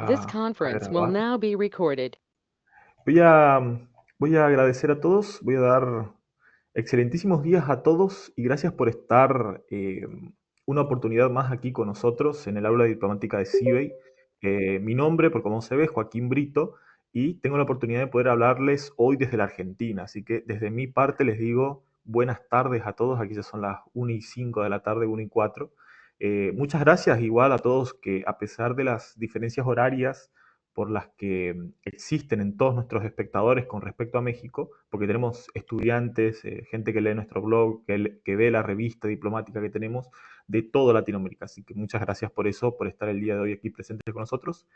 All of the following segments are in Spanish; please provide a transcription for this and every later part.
This A conference will grabar. now be recorded. Voy a, voy a agradecer a todos, voy a dar excelentísimos días a todos y gracias por estar una oportunidad más aquí con nosotros en el aula diplomática de CIBEI. Mi nombre, por como se ve, es Joaquín Brito y tengo la oportunidad de poder hablarles hoy desde la Argentina. Así que desde mi parte les digo buenas tardes a todos. Aquí ya son las 1:05 de la tarde, 1:04. Muchas gracias igual a todos que a pesar de las diferencias horarias por las que existen en todos nuestros espectadores con respecto a México, porque tenemos estudiantes, gente que lee nuestro blog, que ve la revista diplomática que tenemos de toda Latinoamérica. Así que muchas gracias por eso, por estar el día de hoy aquí presentes con nosotros.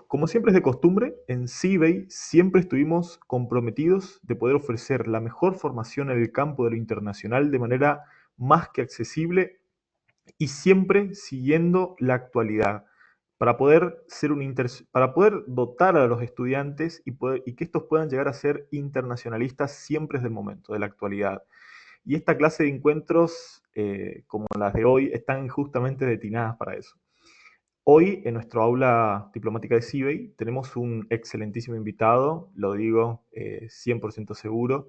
Como siempre es de costumbre, en CIBEI siempre estuvimos comprometidos de poder ofrecer la mejor formación en el campo de lo internacional de manera más que accesible y siempre siguiendo la actualidad para poder, para poder dotar a los estudiantes y que estos puedan llegar a ser internacionalistas siempre es del momento, de la actualidad. Y esta clase de encuentros, como las de hoy, están justamente destinadas para eso. Hoy, en nuestro aula diplomática de CIBEI, tenemos un excelentísimo invitado, lo digo 100% seguro,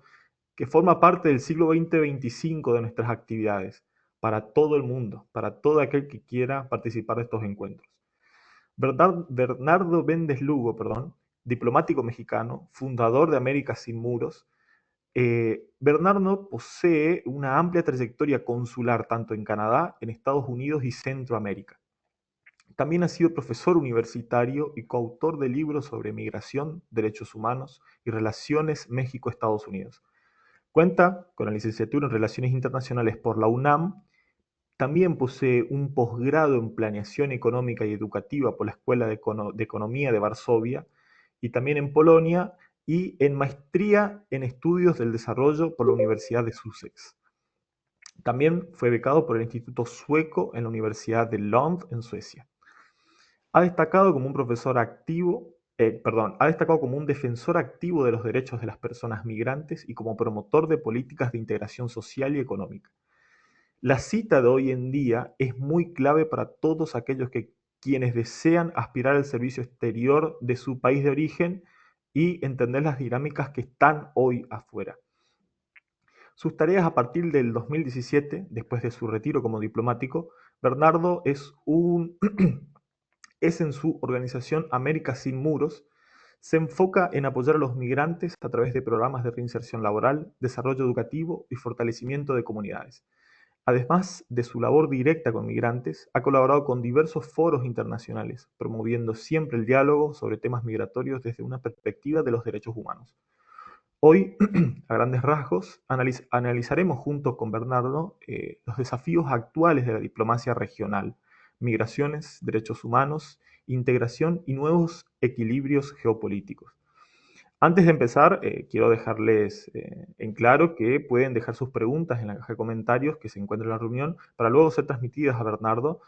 que forma parte del siglo XX-25 de nuestras actividades, para todo el mundo, para todo aquel que quiera participar de estos encuentros. Bernardo Méndez Lugo, perdón, diplomático mexicano, fundador de América Sin Muros. Bernardo posee una amplia trayectoria consular tanto en Canadá, en Estados Unidos y Centroamérica. También ha sido profesor universitario y coautor de libros sobre migración, derechos humanos y relaciones México-Estados Unidos. Cuenta con la licenciatura en Relaciones Internacionales por la UNAM. También posee un posgrado en Planeación Económica y Educativa por la Escuela de Economía de Varsovia y también en Polonia y en Maestría en Estudios del Desarrollo por la Universidad de Sussex. También fue becado por el Instituto Sueco en la Universidad de Lund en Suecia. Ha destacado como un profesor activo, ha destacado como un defensor activo de los derechos de las personas migrantes y como promotor de políticas de integración social y económica. La cita de hoy en día es muy clave para todos aquellos quienes desean aspirar al servicio exterior de su país de origen y entender las dinámicas que están hoy afuera. Sus tareas a partir del 2017, después de su retiro como diplomático, Bernardo es en su organización América Sin Muros, se enfoca en apoyar a los migrantes a través de programas de reinserción laboral, desarrollo educativo y fortalecimiento de comunidades. Además de su labor directa con migrantes, ha colaborado con diversos foros internacionales, promoviendo siempre el diálogo sobre temas migratorios desde una perspectiva de los derechos humanos. Hoy, a grandes rasgos, analizaremos junto con Bernardo los desafíos actuales de la diplomacia regional, migraciones, derechos humanos, integración y nuevos equilibrios geopolíticos. Antes de empezar, quiero dejarles en claro que pueden dejar sus preguntas en la caja de comentarios que se encuentra en la reunión para luego ser transmitidas a Bernardo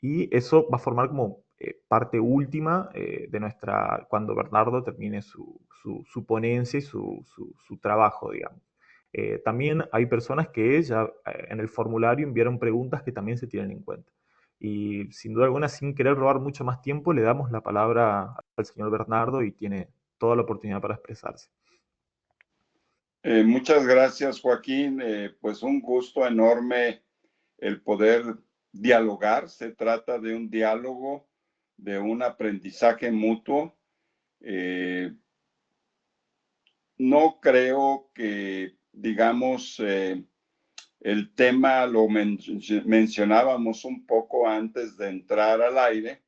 y eso va a formar como parte última de nuestra, cuando Bernardo termine su ponencia y su trabajo, digamos. También hay personas que ya en el formulario enviaron preguntas que también se tienen en cuenta. Y sin duda alguna, sin querer robar mucho más tiempo, le damos la palabra al señor Bernardo y tiene toda la oportunidad para expresarse. Muchas gracias, Joaquín. Pues un gusto enorme el poder dialogar. Se trata de un diálogo, de un aprendizaje mutuo. No creo que, digamos, el tema lo mencionábamos un poco antes de entrar al aire,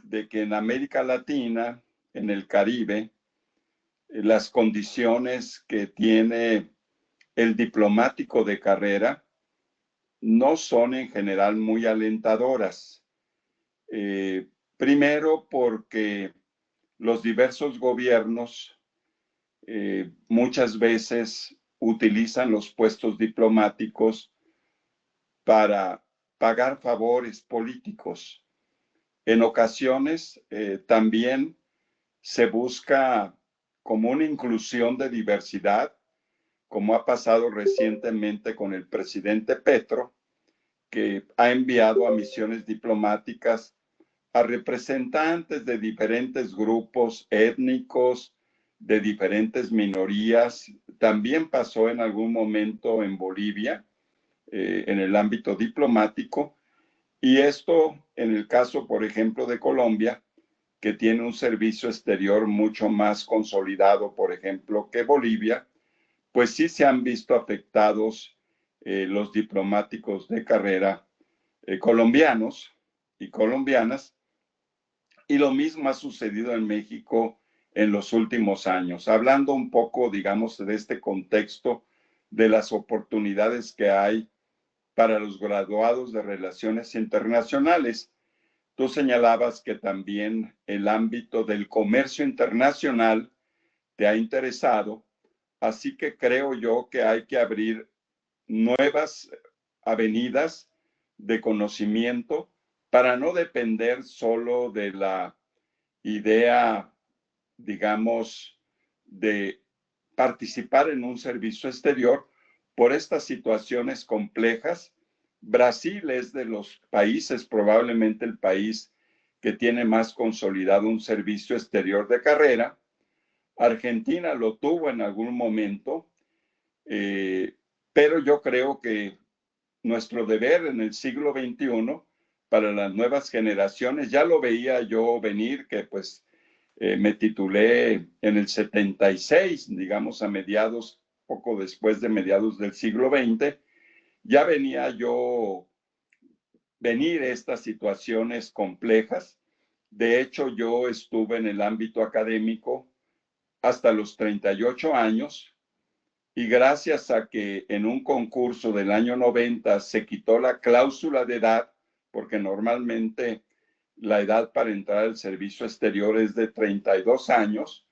de que en América Latina, en el Caribe, las condiciones que tiene el diplomático de carrera no son en general muy alentadoras. Primero porque los diversos gobiernos muchas veces utilizan los puestos diplomáticos para pagar favores políticos. En ocasiones también se busca como una inclusión de diversidad, como ha pasado recientemente con el presidente Petro, que ha enviado a misiones diplomáticas a representantes de diferentes grupos étnicos, de diferentes minorías. También pasó en algún momento en Bolivia, en el ámbito diplomático, y esto en el caso, por ejemplo, de Colombia, que tiene un servicio exterior mucho más consolidado, por ejemplo, que Bolivia, pues sí se han visto afectados los diplomáticos de carrera colombianos y colombianas, y lo mismo ha sucedido en México en los últimos años. Hablando un poco, digamos, de este contexto de las oportunidades que hay para los graduados de Relaciones Internacionales. Tú señalabas que también el ámbito del comercio internacional te ha interesado, así que creo yo que hay que abrir nuevas avenidas de conocimiento para no depender solo de la idea, digamos, de participar en un servicio exterior por estas situaciones complejas. Brasil es de los países, probablemente el país que tiene más consolidado un servicio exterior de carrera. Argentina lo tuvo en algún momento, pero yo creo que nuestro deber en el siglo XXI para las nuevas generaciones, ya lo veía yo venir, que pues me titulé en el 76, digamos a mediados, poco después de mediados del siglo XX, ya venía yo venir estas situaciones complejas. De hecho, yo estuve en el ámbito académico hasta los 38 años, y gracias a que en un concurso del año 90 se quitó la cláusula de edad, porque normalmente la edad para entrar al servicio exterior es de 32 años,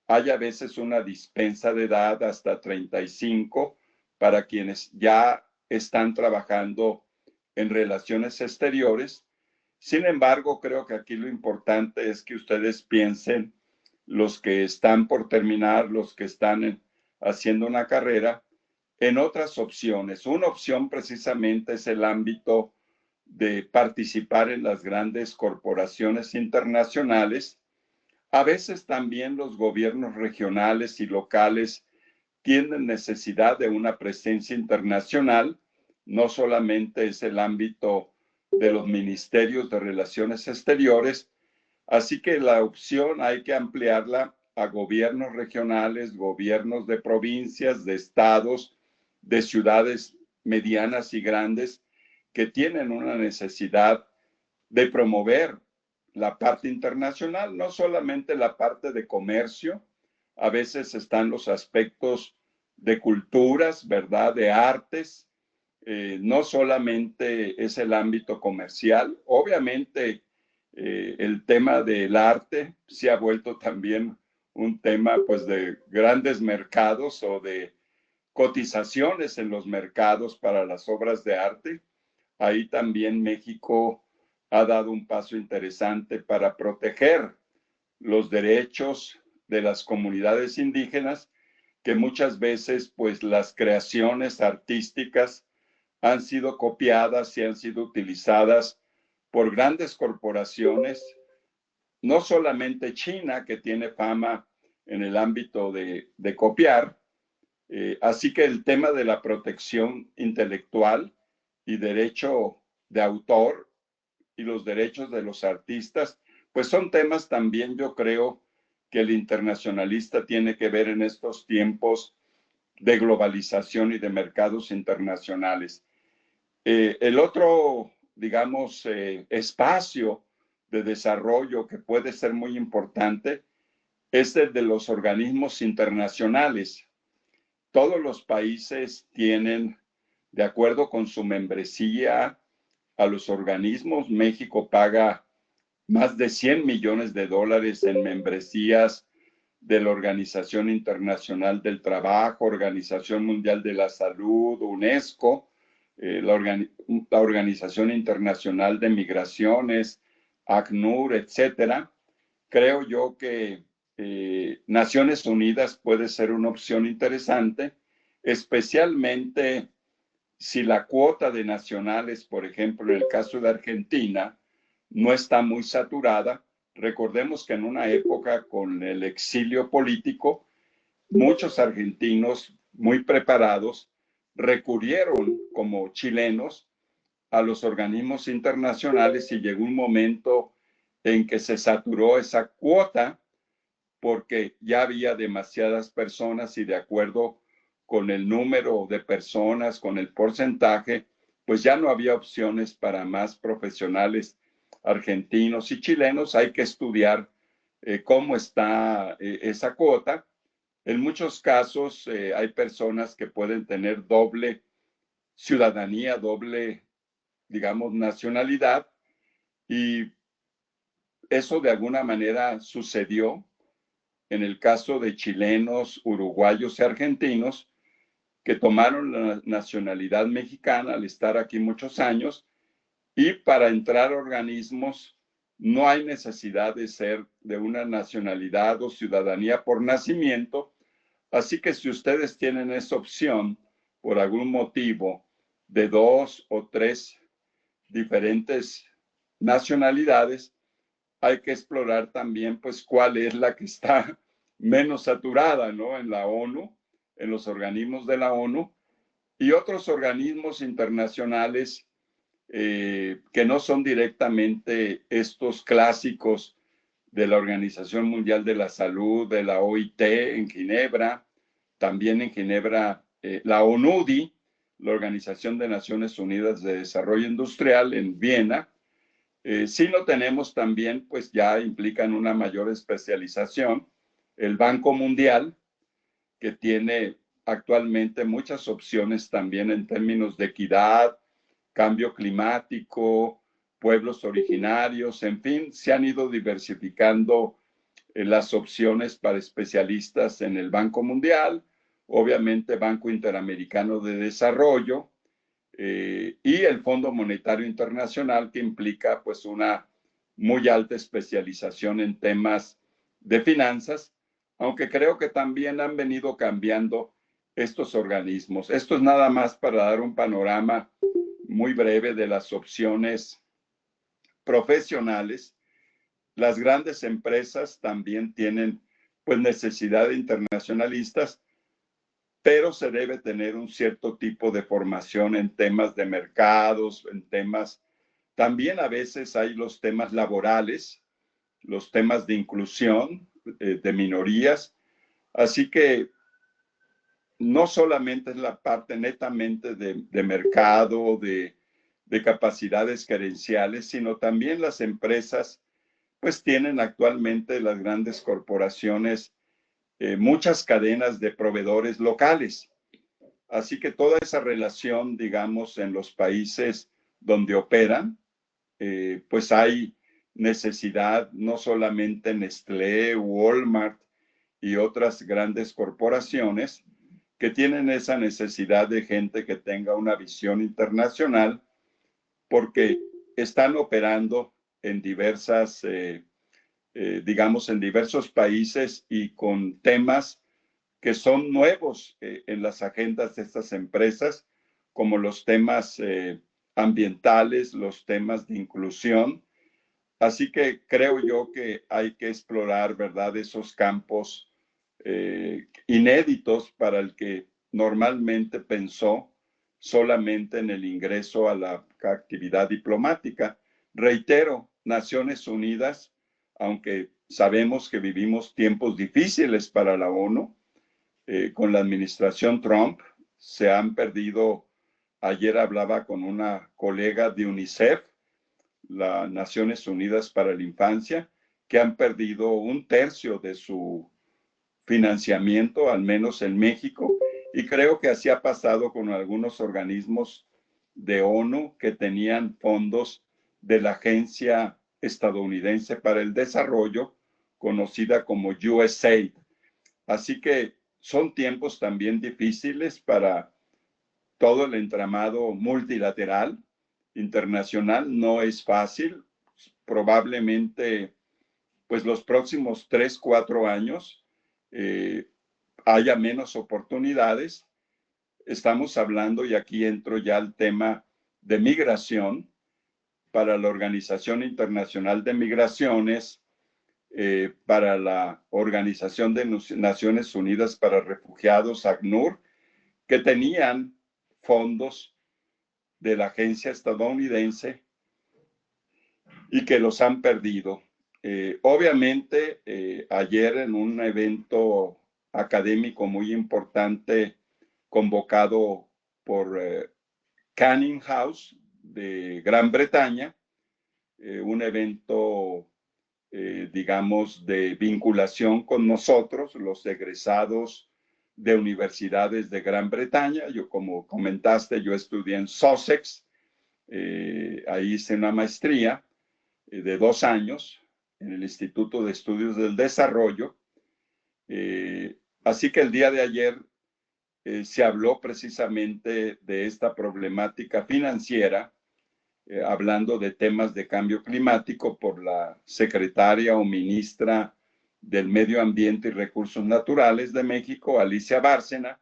hay a veces una dispensa de edad hasta 35 para quienes ya están trabajando en relaciones exteriores. Sin embargo, creo que aquí lo importante es que ustedes piensen, los que están por terminar, los que están haciendo una carrera, en otras opciones. Una opción precisamente es el ámbito de participar en las grandes corporaciones internacionales. A veces también los gobiernos regionales y locales tienen necesidad de una presencia internacional. No solamente es el ámbito de los ministerios de Relaciones Exteriores, así que la opción hay que ampliarla a gobiernos regionales, gobiernos de provincias, de estados, de ciudades medianas y grandes que tienen una necesidad de promover la parte internacional, no solamente la parte de comercio, a veces están los aspectos de culturas, ¿verdad? De artes, no solamente es el ámbito comercial, obviamente el tema del arte se ha vuelto también un tema pues de grandes mercados o de cotizaciones en los mercados para las obras de arte. Ahí también México ha dado un paso interesante para proteger los derechos de las comunidades indígenas, que muchas veces pues las creaciones artísticas han sido copiadas y han sido utilizadas por grandes corporaciones, no solamente China, que tiene fama en el ámbito de copiar. Así que el tema de la protección intelectual y derecho de autor y los derechos de los artistas, pues son temas también yo creo que el internacionalista tiene que ver en estos tiempos de globalización y de mercados internacionales. El otro, digamos, espacio de desarrollo que puede ser muy importante es el de los organismos internacionales. Todos los países tienen, de acuerdo con su membresía a los organismos, México paga más de 100 millones de dólares en membresías de la Organización Internacional del Trabajo, Organización Mundial de la Salud, UNESCO, la Organización Internacional de Migraciones, ACNUR, etcétera. Creo yo que Naciones Unidas puede ser una opción interesante, especialmente si la cuota de nacionales, por ejemplo, en el caso de Argentina, no está muy saturada. Recordemos que en una época con el exilio político, muchos argentinos muy preparados recurrieron como chilenos a los organismos internacionales y llegó un momento en que se saturó esa cuota porque ya había demasiadas personas y de acuerdo con el número de personas, con el porcentaje, pues ya no había opciones para más profesionales argentinos y chilenos. Hay que estudiar cómo está esa cuota. En muchos casos hay personas que pueden tener doble ciudadanía, doble, digamos, nacionalidad, y eso de alguna manera sucedió en el caso de chilenos, uruguayos y argentinos que tomaron la nacionalidad mexicana al estar aquí muchos años, y para entrar a organismos no hay necesidad de ser de una nacionalidad o ciudadanía por nacimiento. Así que si ustedes tienen esa opción por algún motivo de dos o tres diferentes nacionalidades, hay que explorar también pues cuál es la que está menos saturada, ¿no? En la ONU, en los organismos de la ONU y otros organismos internacionales que no son directamente estos clásicos de la Organización Mundial de la Salud, de la OIT en Ginebra, también en Ginebra la ONUDI, la Organización de Naciones Unidas de Desarrollo Industrial en Viena. Sí lo tenemos también, pues ya implican una mayor especialización. El Banco Mundial, que tiene actualmente muchas opciones también en términos de equidad, cambio climático, pueblos originarios, en fin, se han ido diversificando las opciones para especialistas en el Banco Mundial, obviamente Banco Interamericano de Desarrollo, y el Fondo Monetario Internacional, que implica pues una muy alta especialización en temas de finanzas, aunque creo que también han venido cambiando estos organismos. Esto es nada más para dar un panorama muy breve de las opciones profesionales. Las grandes empresas también tienen pues necesidad de internacionalistas, pero se debe tener un cierto tipo de formación en temas de mercados, en temas, también a veces hay los temas laborales, los temas de inclusión de minorías, así que no solamente es la parte netamente de mercado, de capacidades gerenciales, sino también las empresas, pues tienen actualmente las grandes corporaciones muchas cadenas de proveedores locales. Así que toda esa relación, digamos, en los países donde operan, pues hay necesidad, no solamente Nestlé, Walmart y otras grandes corporaciones que tienen esa necesidad de gente que tenga una visión internacional porque están operando en diversas, digamos, en diversos países y con temas que son nuevos en las agendas de estas empresas, como los temas ambientales, los temas de inclusión. Así que creo yo que hay que explorar, ¿verdad?, esos campos inéditos para el que normalmente pensó solamente en el ingreso a la actividad diplomática. Reitero, Naciones Unidas, aunque sabemos que vivimos tiempos difíciles para la ONU, con la administración Trump se han perdido. Ayer hablaba con una colega de UNICEF, las Naciones Unidas para la Infancia, que han perdido un tercio de su financiamiento, al menos en México, y creo que así ha pasado con algunos organismos de ONU que tenían fondos de la Agencia Estadounidense para el Desarrollo, conocida como USAID. Así que son tiempos también difíciles para todo el entramado multilateral, internacional. No es fácil. Probablemente, pues los próximos 3, 4 años haya menos oportunidades. Estamos hablando, y aquí entro ya al tema de migración, para la Organización Internacional de Migraciones, para la Organización de Naciones Unidas para Refugiados, ACNUR, que tenían fondos de la agencia estadounidense y que los han perdido. Obviamente, ayer en un evento académico muy importante convocado por Canning House de Gran Bretaña, un evento, digamos, de vinculación con nosotros, los egresados de universidades de Gran Bretaña. Yo, como comentaste, yo estudié en Sussex, ahí hice una maestría de 2 años en el Instituto de Estudios del Desarrollo. Así que el día de ayer se habló precisamente de esta problemática financiera, hablando de temas de cambio climático por la secretaria o ministra del Medio Ambiente y Recursos Naturales de México, Alicia Bárcena,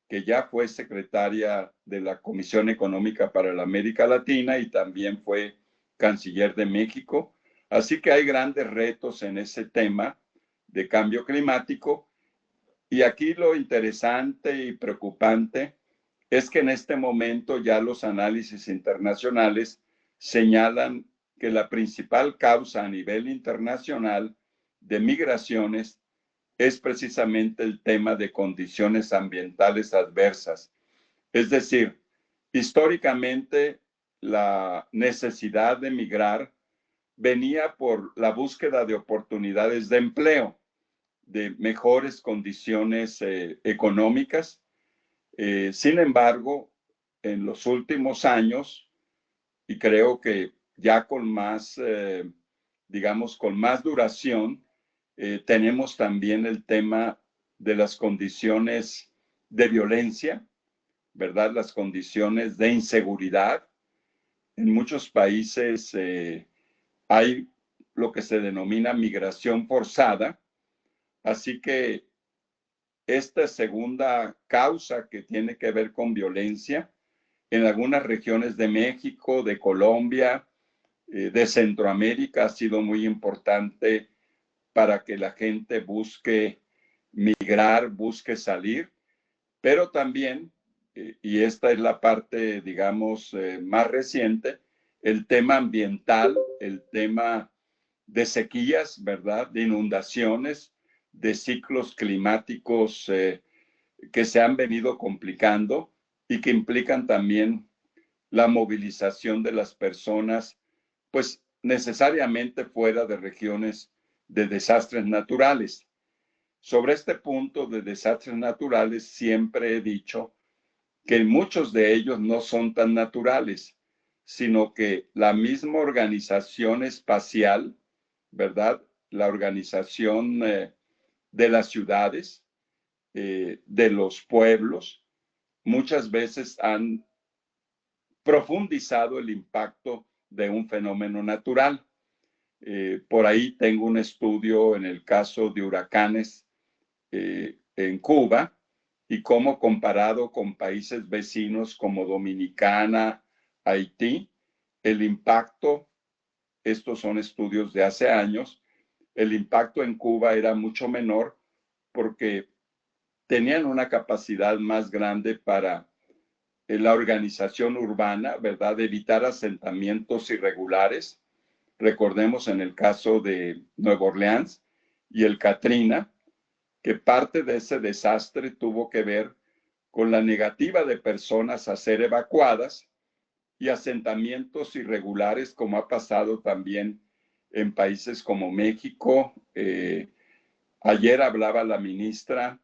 que ya fue secretaria de la Comisión Económica para la América Latina y también fue canciller de México. Así que hay grandes retos en ese tema de cambio climático. Y aquí lo interesante y preocupante es que en este momento ya los análisis internacionales señalan que la principal causa a nivel internacional de migraciones es precisamente el tema de condiciones ambientales adversas. Es decir, históricamente la necesidad de migrar venía por la búsqueda de oportunidades de empleo, de mejores condiciones económicas. Sin embargo, en los últimos años, y creo que ya con más, digamos, con más duración, tenemos también el tema de las condiciones de violencia, ¿verdad? Las condiciones de inseguridad. En muchos países hay lo que se denomina migración forzada, así que esta segunda causa que tiene que ver con violencia, en algunas regiones de México, de Colombia, de Centroamérica, ha sido muy importante para que la gente busque migrar, busque salir, pero también, y esta es la parte, digamos, más reciente, el tema ambiental, el tema de sequías, ¿verdad? De inundaciones, de ciclos climáticos que se han venido complicando y que implican también la movilización de las personas, pues necesariamente fuera de regiones de desastres naturales. Sobre este punto de desastres naturales, siempre he dicho que muchos de ellos no son tan naturales, sino que la misma organización espacial, ¿verdad? La organización de las ciudades, de los pueblos, muchas veces han profundizado el impacto de un fenómeno natural. Por ahí tengo un estudio en el caso de huracanes en Cuba y cómo comparado con países vecinos como Dominicana, Haití, el impacto, estos son estudios de hace años, el impacto en Cuba era mucho menor porque tenían una capacidad más grande para la organización urbana, ¿verdad? De evitar asentamientos irregulares. Recordemos en el caso de Nueva Orleans y el Katrina, que parte de ese desastre tuvo que ver con la negativa de personas a ser evacuadas y asentamientos irregulares, como ha pasado también en países como México. Ayer hablaba la ministra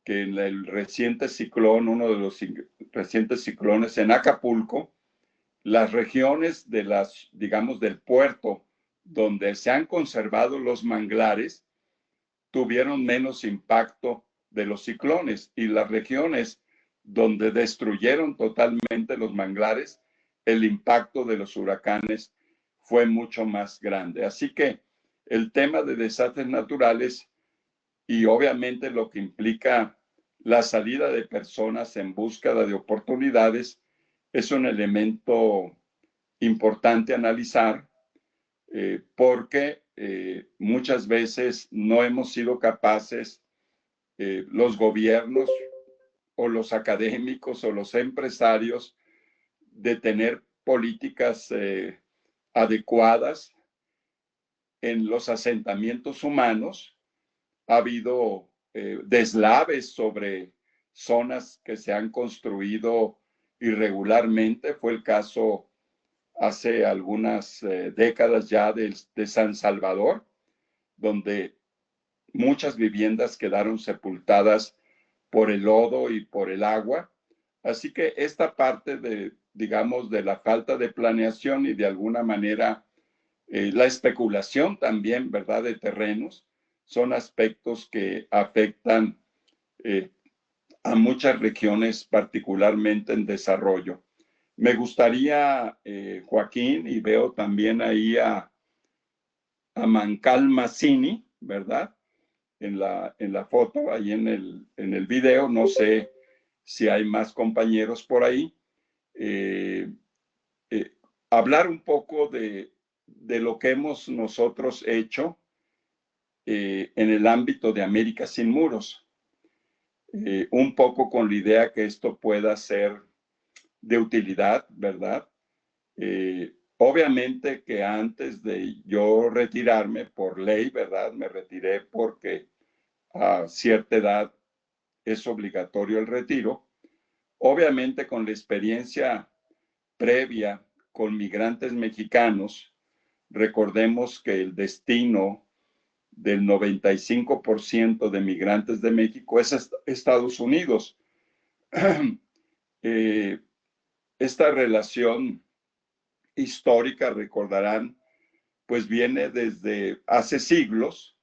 que en el reciente ciclón, uno de los recientes ciclones en Acapulco, las regiones de las, digamos, del puerto donde se han conservado los manglares tuvieron menos impacto de los ciclones y las regiones donde destruyeron totalmente los manglares, el impacto de los huracanes fue mucho más grande. Así que el tema de desastres naturales y obviamente lo que implica la salida de personas en búsqueda de oportunidades es un elemento importante analizar porque muchas veces no hemos sido capaces, los gobiernos o los académicos o los empresarios, de tener políticas adecuadas en los asentamientos humanos. Ha habido deslaves sobre zonas que se han construido irregularmente. Fue el caso hace algunas décadas ya de San Salvador, donde muchas viviendas quedaron sepultadas por el lodo y por el agua. Así que esta parte de, digamos, de la falta de planeación y de alguna manera la especulación también, ¿verdad?, de terrenos, son aspectos que afectan eh, a muchas regiones, particularmente en desarrollo. Me gustaría, Joaquín, y veo también ahí a Mancal Mazzini, ¿verdad? En la foto, ahí en el video, no sé si hay más compañeros por ahí, eh, eh, hablar un poco de lo que hemos nosotros hecho en el ámbito de América Sin Muros, un poco con la idea que esto pueda ser de utilidad, ¿verdad? Obviamente que antes de yo retirarme por ley, ¿verdad? Me retiré porque a cierta edad es obligatorio el retiro. Obviamente con la experiencia previa con migrantes mexicanos, recordemos que el destino del 95% de migrantes de México es Estados Unidos. eh, esta relación histórica, recordarán, pues viene desde hace siglos.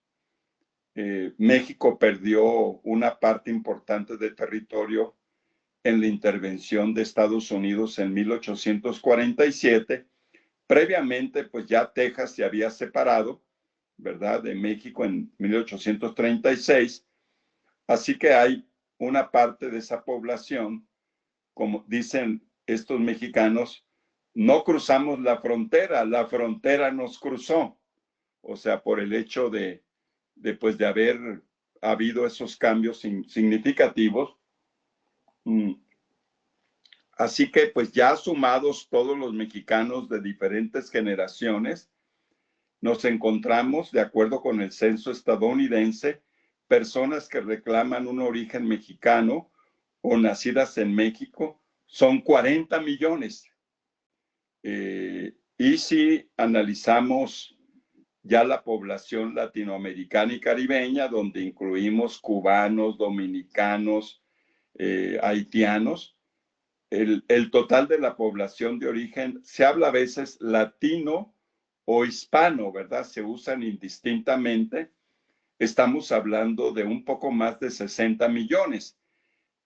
México perdió una parte importante de territorio en la intervención de Estados Unidos en 1847. Previamente, pues ya Texas se había separado, ¿verdad?, de México en 1836. Así que hay una parte de esa población, como dicen estos mexicanos, no cruzamos la frontera nos cruzó. O sea, por el hecho pues, de haber habido esos cambios significativos. Así que pues ya sumados todos los mexicanos de diferentes generaciones, nos encontramos, de acuerdo con el censo estadounidense, personas que reclaman un origen mexicano o nacidas en México, son 40 millones. Y si analizamos ya la población latinoamericana y caribeña, donde incluimos cubanos, dominicanos, haitianos, el total de la población de origen, se habla a veces latino o hispano, ¿verdad? Se usan indistintamente. Estamos hablando de un poco más de 60 millones.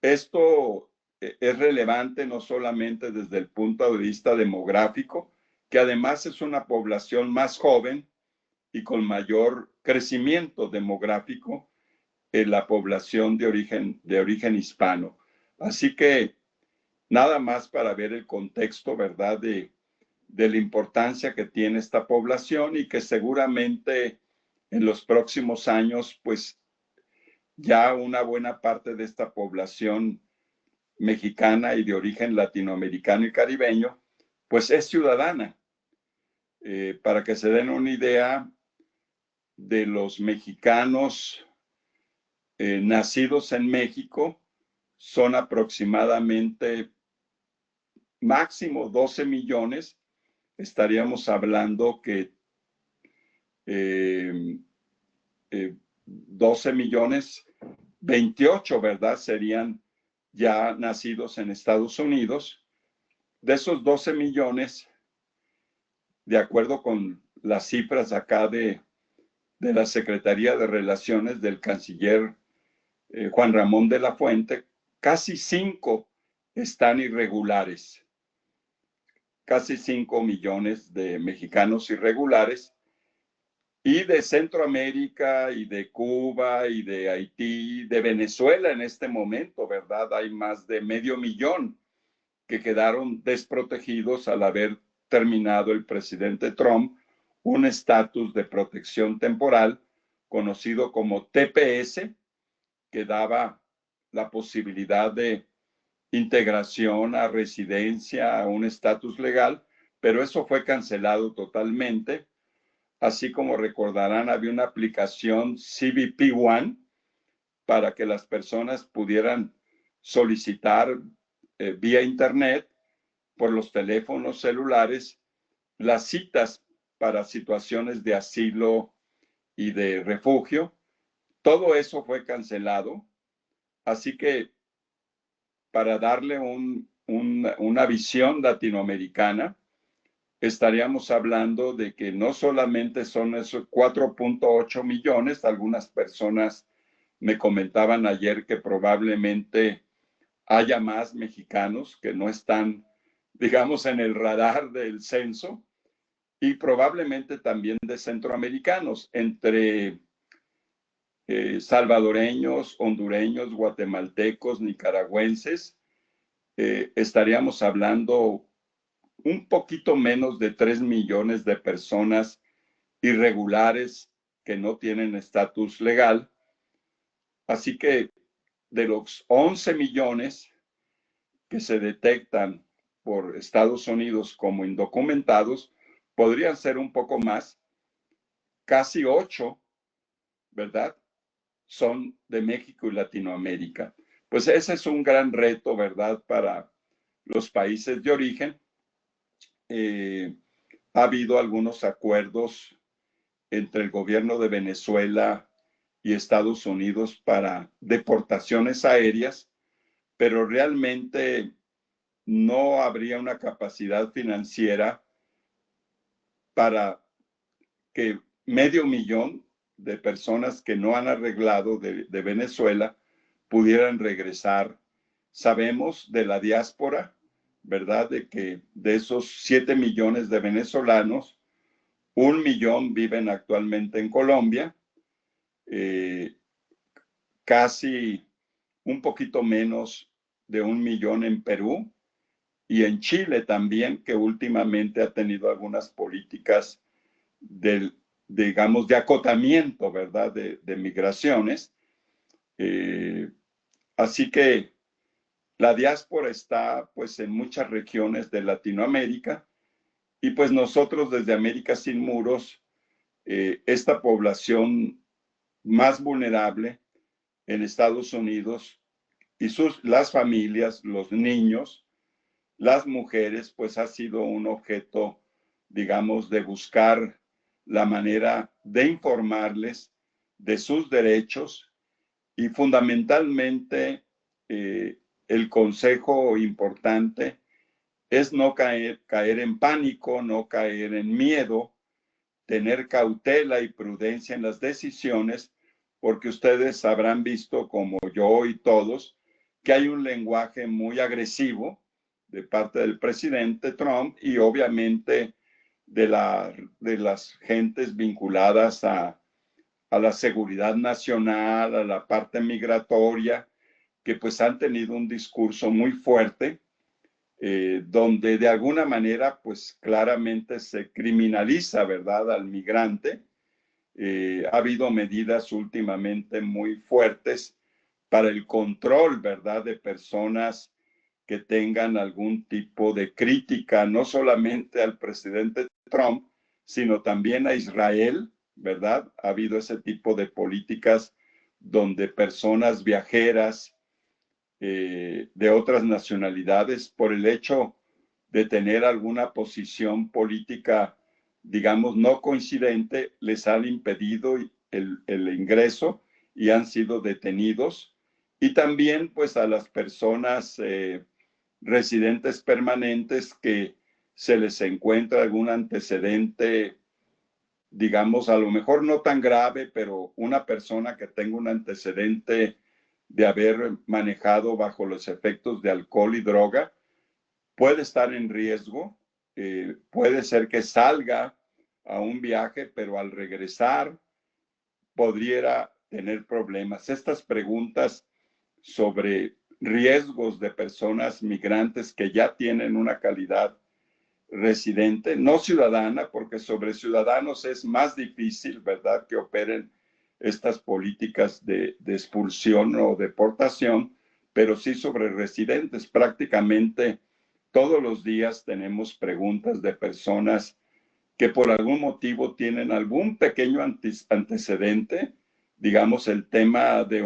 Esto es relevante no solamente desde el punto de vista demográfico, que además es una población más joven y con mayor crecimiento demográfico en la población de origen hispano. Así que nada más para ver el contexto, ¿verdad?, de la importancia que tiene esta población y que seguramente en los próximos años, pues ya una buena parte de esta población mexicana y de origen latinoamericano y caribeño, pues es ciudadana. Para que se den una idea de los mexicanos nacidos en México, son aproximadamente máximo 12 millones. Estaríamos hablando que 12 millones, 28, ¿verdad? Serían ya nacidos en Estados Unidos. De esos 12 millones, de acuerdo con las cifras acá de la Secretaría de Relaciones del canciller Juan Ramón de la Fuente, casi 5 están irregulares. Casi 5 millones de mexicanos irregulares, y de Centroamérica y de Cuba y de Haití, de Venezuela en este momento, ¿verdad? Hay más de 500,000 que quedaron desprotegidos al haber determinado el presidente Trump un estatus de protección temporal conocido como TPS, que daba la posibilidad de integración a residencia, a un estatus legal, pero eso fue cancelado totalmente. Así como recordarán, había una aplicación CBP One para que las personas pudieran solicitar vía internet por los teléfonos celulares las citas para situaciones de asilo y de refugio. Todo eso fue cancelado. Así que para darle una visión latinoamericana, estaríamos hablando de que no solamente son esos 4.8 millones, algunas personas me comentaban ayer que probablemente haya más mexicanos que no están, digamos, en el radar del censo, y probablemente también de centroamericanos, entre salvadoreños, hondureños, guatemaltecos, nicaragüenses. Estaríamos hablando un poquito menos de 3 millones de personas irregulares que no tienen estatus legal. Así que de los 11 millones que se detectan por Estados Unidos como indocumentados, podrían ser un poco más, casi 8, ¿verdad? Son de México y Latinoamérica. Pues ese es un gran reto, ¿verdad? Para los países de origen. Ha habido algunos acuerdos entre el gobierno de Venezuela y Estados Unidos para deportaciones aéreas, pero realmente no habría una capacidad financiera para que 500,000 de personas que no han arreglado de Venezuela pudieran regresar. Sabemos de la diáspora, ¿verdad? De que de esos 7 millones de venezolanos, 1 millón viven actualmente en Colombia, casi un poquito menos de 1 millón en Perú y en Chile también, que últimamente ha tenido algunas políticas del, digamos, de acotamiento, ¿verdad? De migraciones. Así que la diáspora está pues en muchas regiones de Latinoamérica y pues nosotros desde América Sin Muros, esta población más vulnerable en Estados Unidos y las familias, los niños, las mujeres, pues ha sido un objeto, digamos, de buscar la manera de informarles de sus derechos y fundamentalmente el consejo importante es no caer en pánico, no caer en miedo, tener cautela y prudencia en las decisiones, porque ustedes habrán visto, como yo y todos, que hay un lenguaje muy agresivo de parte del presidente Trump y obviamente de las gentes vinculadas a la seguridad nacional, a la parte migratoria, que pues han tenido un discurso muy fuerte, donde de alguna manera pues claramente se criminaliza, ¿verdad?, al migrante. Ha habido medidas últimamente muy fuertes para el control, ¿verdad?, de personas que tengan algún tipo de crítica, no solamente al presidente Trump, sino también a Israel, ¿verdad? Ha habido ese tipo de donde personas viajeras de otras nacionalidades, por el hecho de tener alguna posición política, digamos, no coincidente, les han impedido el ingreso y han sido detenidos. Y también, pues, a las personas residentes permanentes que se les encuentra algún antecedente, digamos, a lo mejor no tan grave, pero una persona que tenga un antecedente de haber manejado bajo los efectos de alcohol y droga, puede estar en riesgo, puede ser que salga a un viaje, pero al regresar podría tener problemas. Estas preguntas sobre riesgos de personas migrantes que ya tienen una calidad residente, no ciudadana, porque sobre ciudadanos es más difícil, ¿verdad?, que operen estas políticas de expulsión o deportación, pero sí sobre residentes. Prácticamente todos los días tenemos preguntas de personas que por algún motivo tienen algún pequeño antecedente, digamos el tema de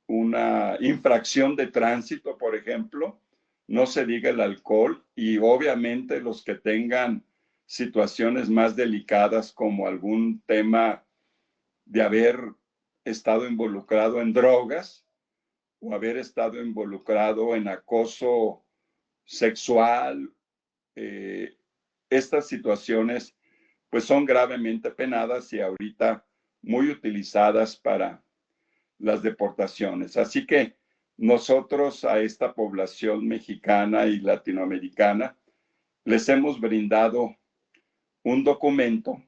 una infracción de tránsito, por ejemplo, no se diga el alcohol, y obviamente los que tengan situaciones más delicadas como algún tema de haber estado involucrado en drogas o haber estado involucrado en acoso sexual, estas situaciones pues son gravemente penadas y ahorita muy utilizadas para las deportaciones. Así que nosotros a esta población mexicana y latinoamericana les hemos brindado un documento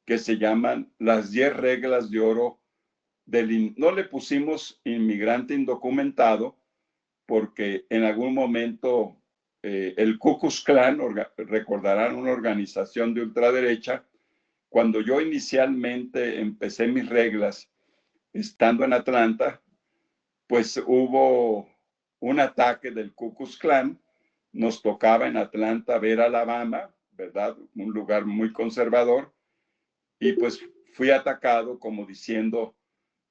que se llaman las 10 reglas de oro no le pusimos inmigrante indocumentado porque en algún momento el Ku Klux Klan, recordarán, una organización de ultraderecha, cuando yo inicialmente empecé mis reglas estando en Atlanta, pues hubo un ataque del Ku Klux Klan. Nos tocaba en Atlanta ver Alabama, ¿verdad? Un lugar muy conservador. Y pues fui atacado como diciendo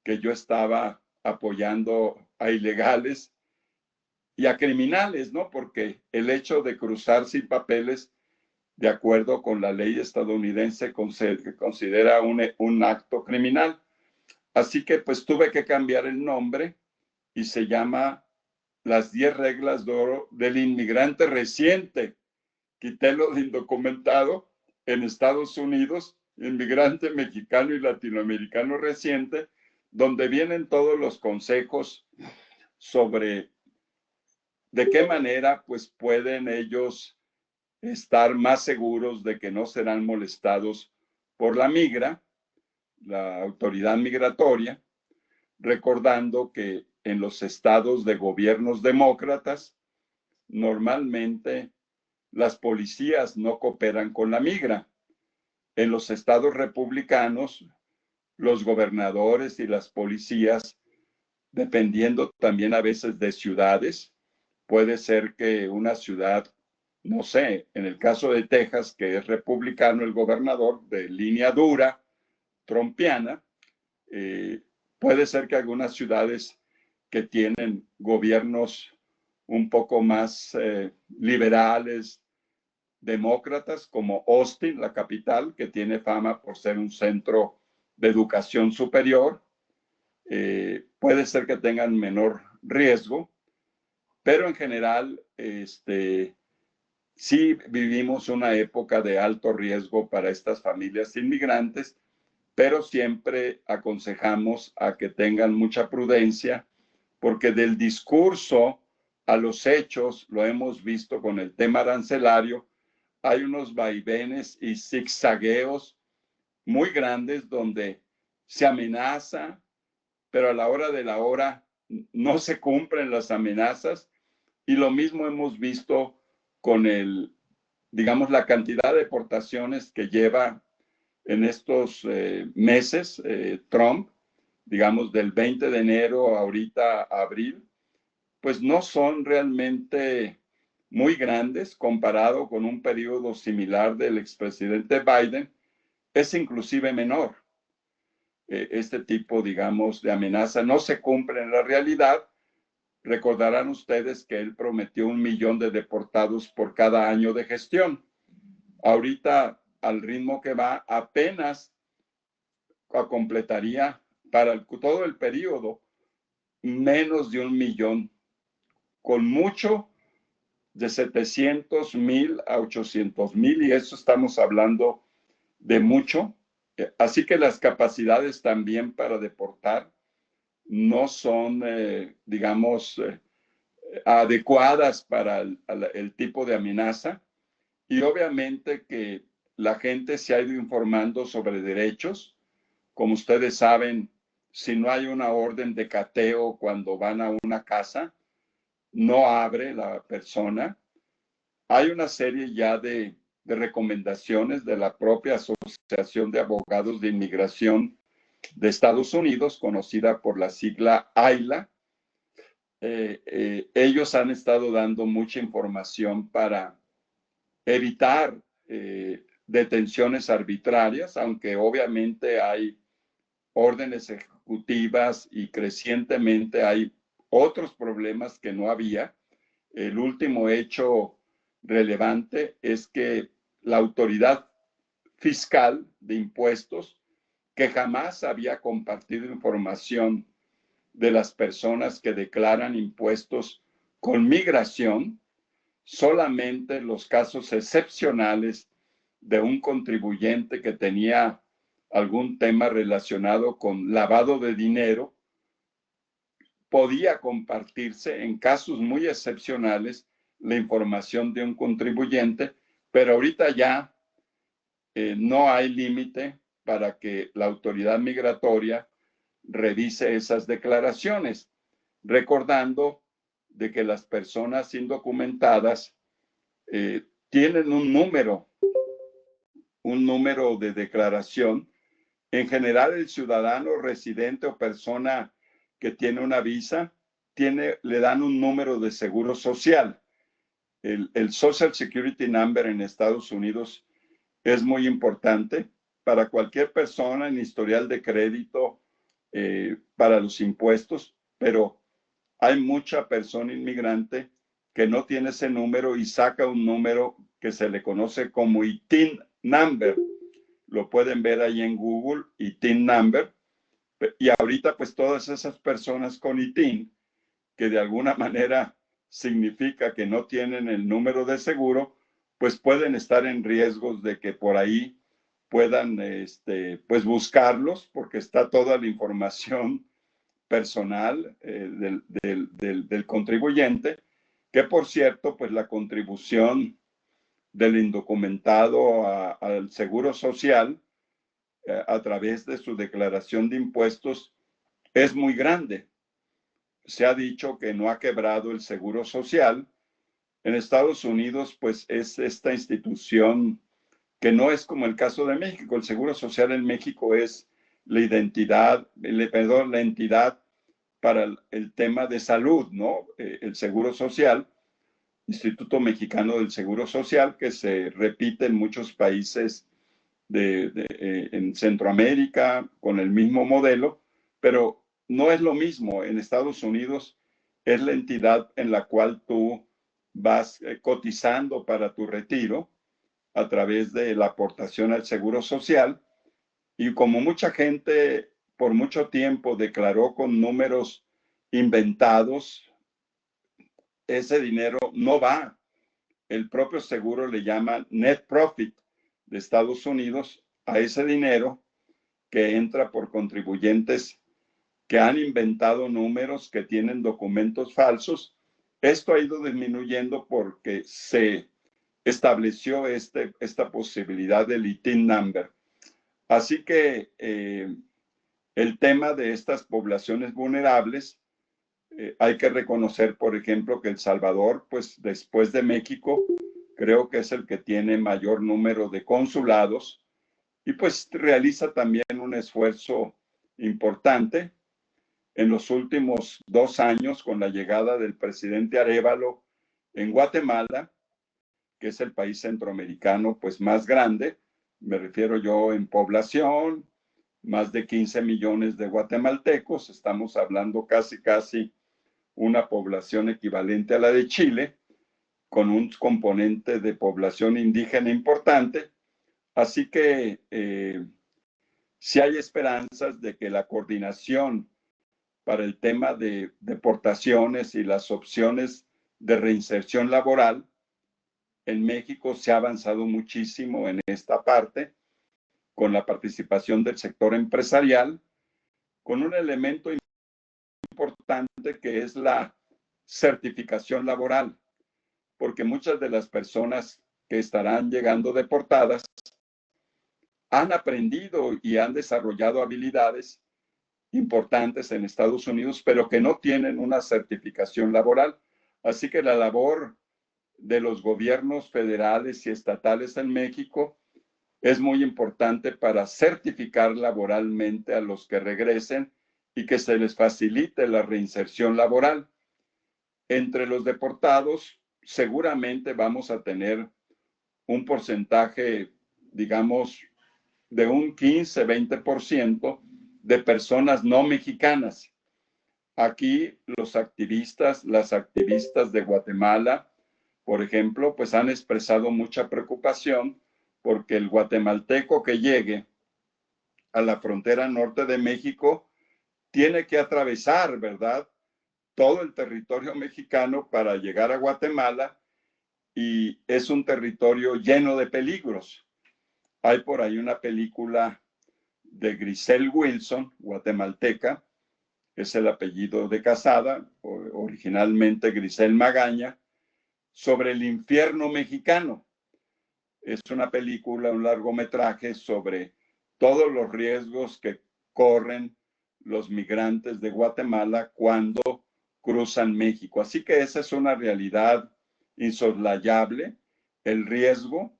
que yo estaba apoyando a ilegales y a criminales, ¿no? Porque el hecho de cruzar sin papeles, de acuerdo con la ley estadounidense, considera un acto criminal. Así que pues tuve que cambiar el nombre y se llama las 10 reglas de oro del inmigrante reciente. Quité lo de indocumentado en Estados Unidos, inmigrante mexicano y latinoamericano reciente, donde vienen todos los consejos sobre de qué manera pues pueden ellos estar más seguros de que no serán molestados por la migra, la autoridad migratoria, recordando que en los estados de gobiernos demócratas, normalmente las policías no cooperan con la migra. En los estados republicanos, los gobernadores y las policías, dependiendo también a veces de ciudades, puede ser que una ciudad, no sé, en el caso de Texas, que es republicano el gobernador, de línea dura, trumpiana, puede ser que algunas ciudades que tienen gobiernos un poco más liberales, demócratas, como Austin, la capital, que tiene fama por ser un centro de educación superior, puede ser que tengan menor riesgo, pero en general, sí vivimos una época de alto riesgo para estas familias inmigrantes, pero siempre aconsejamos a que tengan mucha prudencia, porque del discurso a los hechos, lo hemos visto con el tema arancelario, hay unos vaivenes y zigzagueos muy grandes donde se amenaza, pero a la hora de la hora no se cumplen las amenazas. Y lo mismo hemos visto con digamos, la cantidad de deportaciones que lleva en estos meses Trump, digamos, del 20 de enero ahorita a abril, pues no son realmente muy grandes comparado con un periodo similar del expresidente Biden. Es inclusive menor. Este tipo, digamos, de amenaza no se cumple en la realidad. Recordarán ustedes que él prometió 1 millón de deportados por cada año de gestión. Ahorita, al ritmo que va, apenas completaría para todo el periodo menos de 1 millón, con mucho de 700,000 a 800,000, y eso estamos hablando de mucho. Así que las capacidades también para deportar no son, digamos, adecuadas para el tipo de amenaza. Y obviamente que la gente se ha ido informando sobre derechos. Como ustedes saben, si no hay una orden de cateo cuando van a una casa, no abre la persona. hay una serie ya de recomendaciones de la propia Asociación de Abogados de Inmigración de Estados Unidos, conocida por la sigla AILA. Ellos han estado dando mucha información para evitar detenciones arbitrarias, aunque obviamente hay órdenes ejecutivas y crecientemente hay otros problemas que no había. El último hecho relevante es que la autoridad fiscal de impuestos, que jamás había compartido información de las personas que declaran impuestos con migración, solamente los casos excepcionales de un contribuyente que tenía algún tema relacionado con lavado de dinero podía compartirse en casos muy excepcionales la información de un contribuyente, pero ahorita ya no hay límite para que la autoridad migratoria revise esas declaraciones, recordando de que las personas indocumentadas tienen un número de declaración. En general, el ciudadano residente o persona que tiene una visa, le dan un número de seguro social. El Social Security Number en Estados Unidos es muy importante para cualquier persona en historial de crédito, para los impuestos, pero hay mucha persona inmigrante que no tiene ese número y saca un número que se le conoce como ITIN number. Lo pueden ver ahí en Google, ITIN number. Y ahorita pues todas esas personas con ITIN, que de alguna manera significa que no tienen el número de seguro, pues pueden estar en riesgos de que por ahí puedan pues buscarlos, porque está toda la información personal del contribuyente, que por cierto, pues la contribución del indocumentado al seguro social a través de su declaración de impuestos es muy grande. Se ha dicho que no ha quebrado el seguro social. En Estados Unidos, pues es esta institución que no es como el caso de México. El seguro social en México es la la entidad para el tema de salud, ¿no? El Seguro Social, Instituto Mexicano del Seguro Social, que se repite en muchos países en Centroamérica con el mismo modelo, pero no es lo mismo. En Estados Unidos es la entidad en la cual tú vas cotizando para tu retiro a través de la aportación al Seguro Social, y como mucha gente por mucho tiempo declaró con números inventados, ese dinero no va. El propio seguro le llama net profit de Estados Unidos a ese dinero que entra por contribuyentes que han inventado números, que tienen documentos falsos. Esto ha ido disminuyendo porque se estableció esta posibilidad del ITIN number. Así que el tema de estas poblaciones vulnerables, hay que reconocer, por ejemplo, que El Salvador, pues después de México, creo que es el que tiene mayor número de consulados y pues realiza también un esfuerzo importante. En los últimos 2 años, con la llegada del presidente Arévalo en Guatemala, que es el país centroamericano pues más grande, me refiero yo en población, más de 15 millones de guatemaltecos, estamos hablando casi una población equivalente a la de Chile, con un componente de población indígena importante. Así que sí hay esperanzas de que la coordinación para el tema de deportaciones y las opciones de reinserción laboral en México se ha avanzado muchísimo en esta parte, con la participación del sector empresarial, con un elemento importante que es la certificación laboral, porque muchas de las personas que estarán llegando deportadas han aprendido y han desarrollado habilidades importantes en Estados Unidos, pero que no tienen una certificación laboral. Así que la labor de los gobiernos federales y estatales en México es muy importante para certificar laboralmente a los que regresen y que se les facilite la reinserción laboral. Entre los deportados, seguramente vamos a tener un porcentaje, digamos, de un 15-20% de personas no mexicanas. Aquí los activistas, las activistas de Guatemala, por ejemplo, pues han expresado mucha preocupación porque el guatemalteco que llegue a la frontera norte de México tiene que atravesar, ¿verdad?, todo el territorio mexicano para llegar a Guatemala, y es un territorio lleno de peligros. Hay por ahí una película de Griselle Wilson, guatemalteca, es el apellido de casada, originalmente Griselle Magaña, sobre el infierno mexicano. Es una película, un largometraje sobre todos los riesgos que corren los migrantes de Guatemala cuando cruzan México. Así que esa es una realidad insoslayable, el riesgo,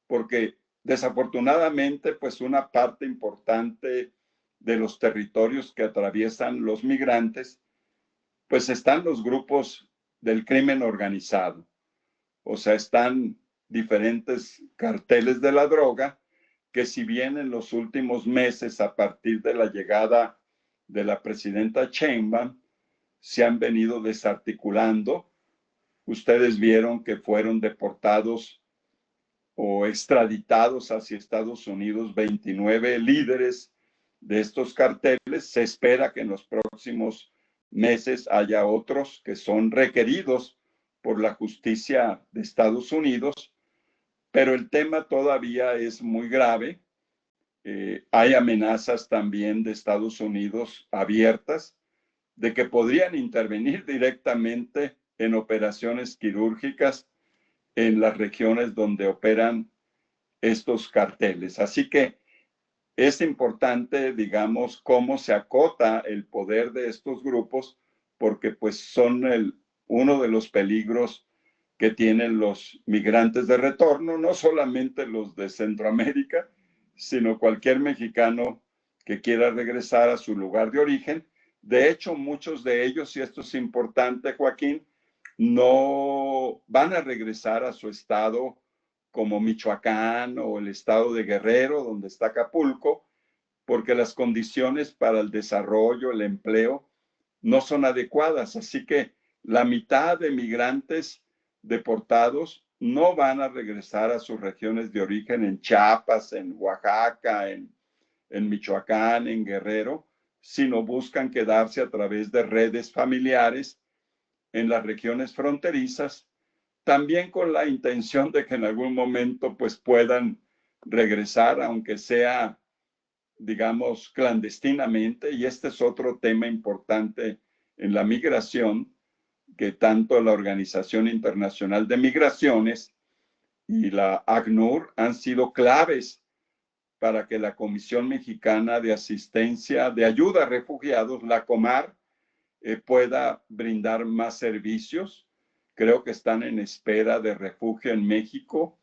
porque desafortunadamente, pues una parte importante de los territorios que atraviesan los migrantes, pues están los grupos del crimen organizado. O sea, están diferentes carteles de la droga que, si bien en los últimos meses, a partir de la llegada de la presidenta Sheinbaum, se han venido desarticulando. Ustedes vieron que fueron deportados o extraditados hacia Estados Unidos 29 líderes de estos carteles. Se espera que en los próximos meses haya otros que son requeridos por la justicia de Estados Unidos, pero el tema todavía es muy grave. Hay amenazas también de Estados Unidos abiertas de que podrían intervenir directamente en operaciones quirúrgicas en las regiones donde operan estos carteles. Así que es importante, digamos, cómo se acota el poder de estos grupos, porque pues son uno de los peligros que tienen los migrantes de retorno, no solamente los de Centroamérica, sino cualquier mexicano que quiera regresar a su lugar de origen. De hecho, muchos de ellos, y esto es importante, Joaquín, no van a regresar a su estado como Michoacán o el estado de Guerrero, donde está Acapulco, porque las condiciones para el desarrollo, el empleo, no son adecuadas. Así que la mitad de migrantes deportados no van a regresar a sus regiones de origen en Chiapas, en Oaxaca, en Michoacán, en Guerrero, sino buscan quedarse a través de redes familiares en las regiones fronterizas, también con la intención de que en algún momento pues puedan regresar, aunque sea, digamos, clandestinamente. Y este es otro tema importante en la migración, que tanto la Organización Internacional de Migraciones y la ACNUR han sido claves para que la Comisión Mexicana de Asistencia de Ayuda a Refugiados, la COMAR, pueda brindar más servicios. Creo que están en espera de refugio en México,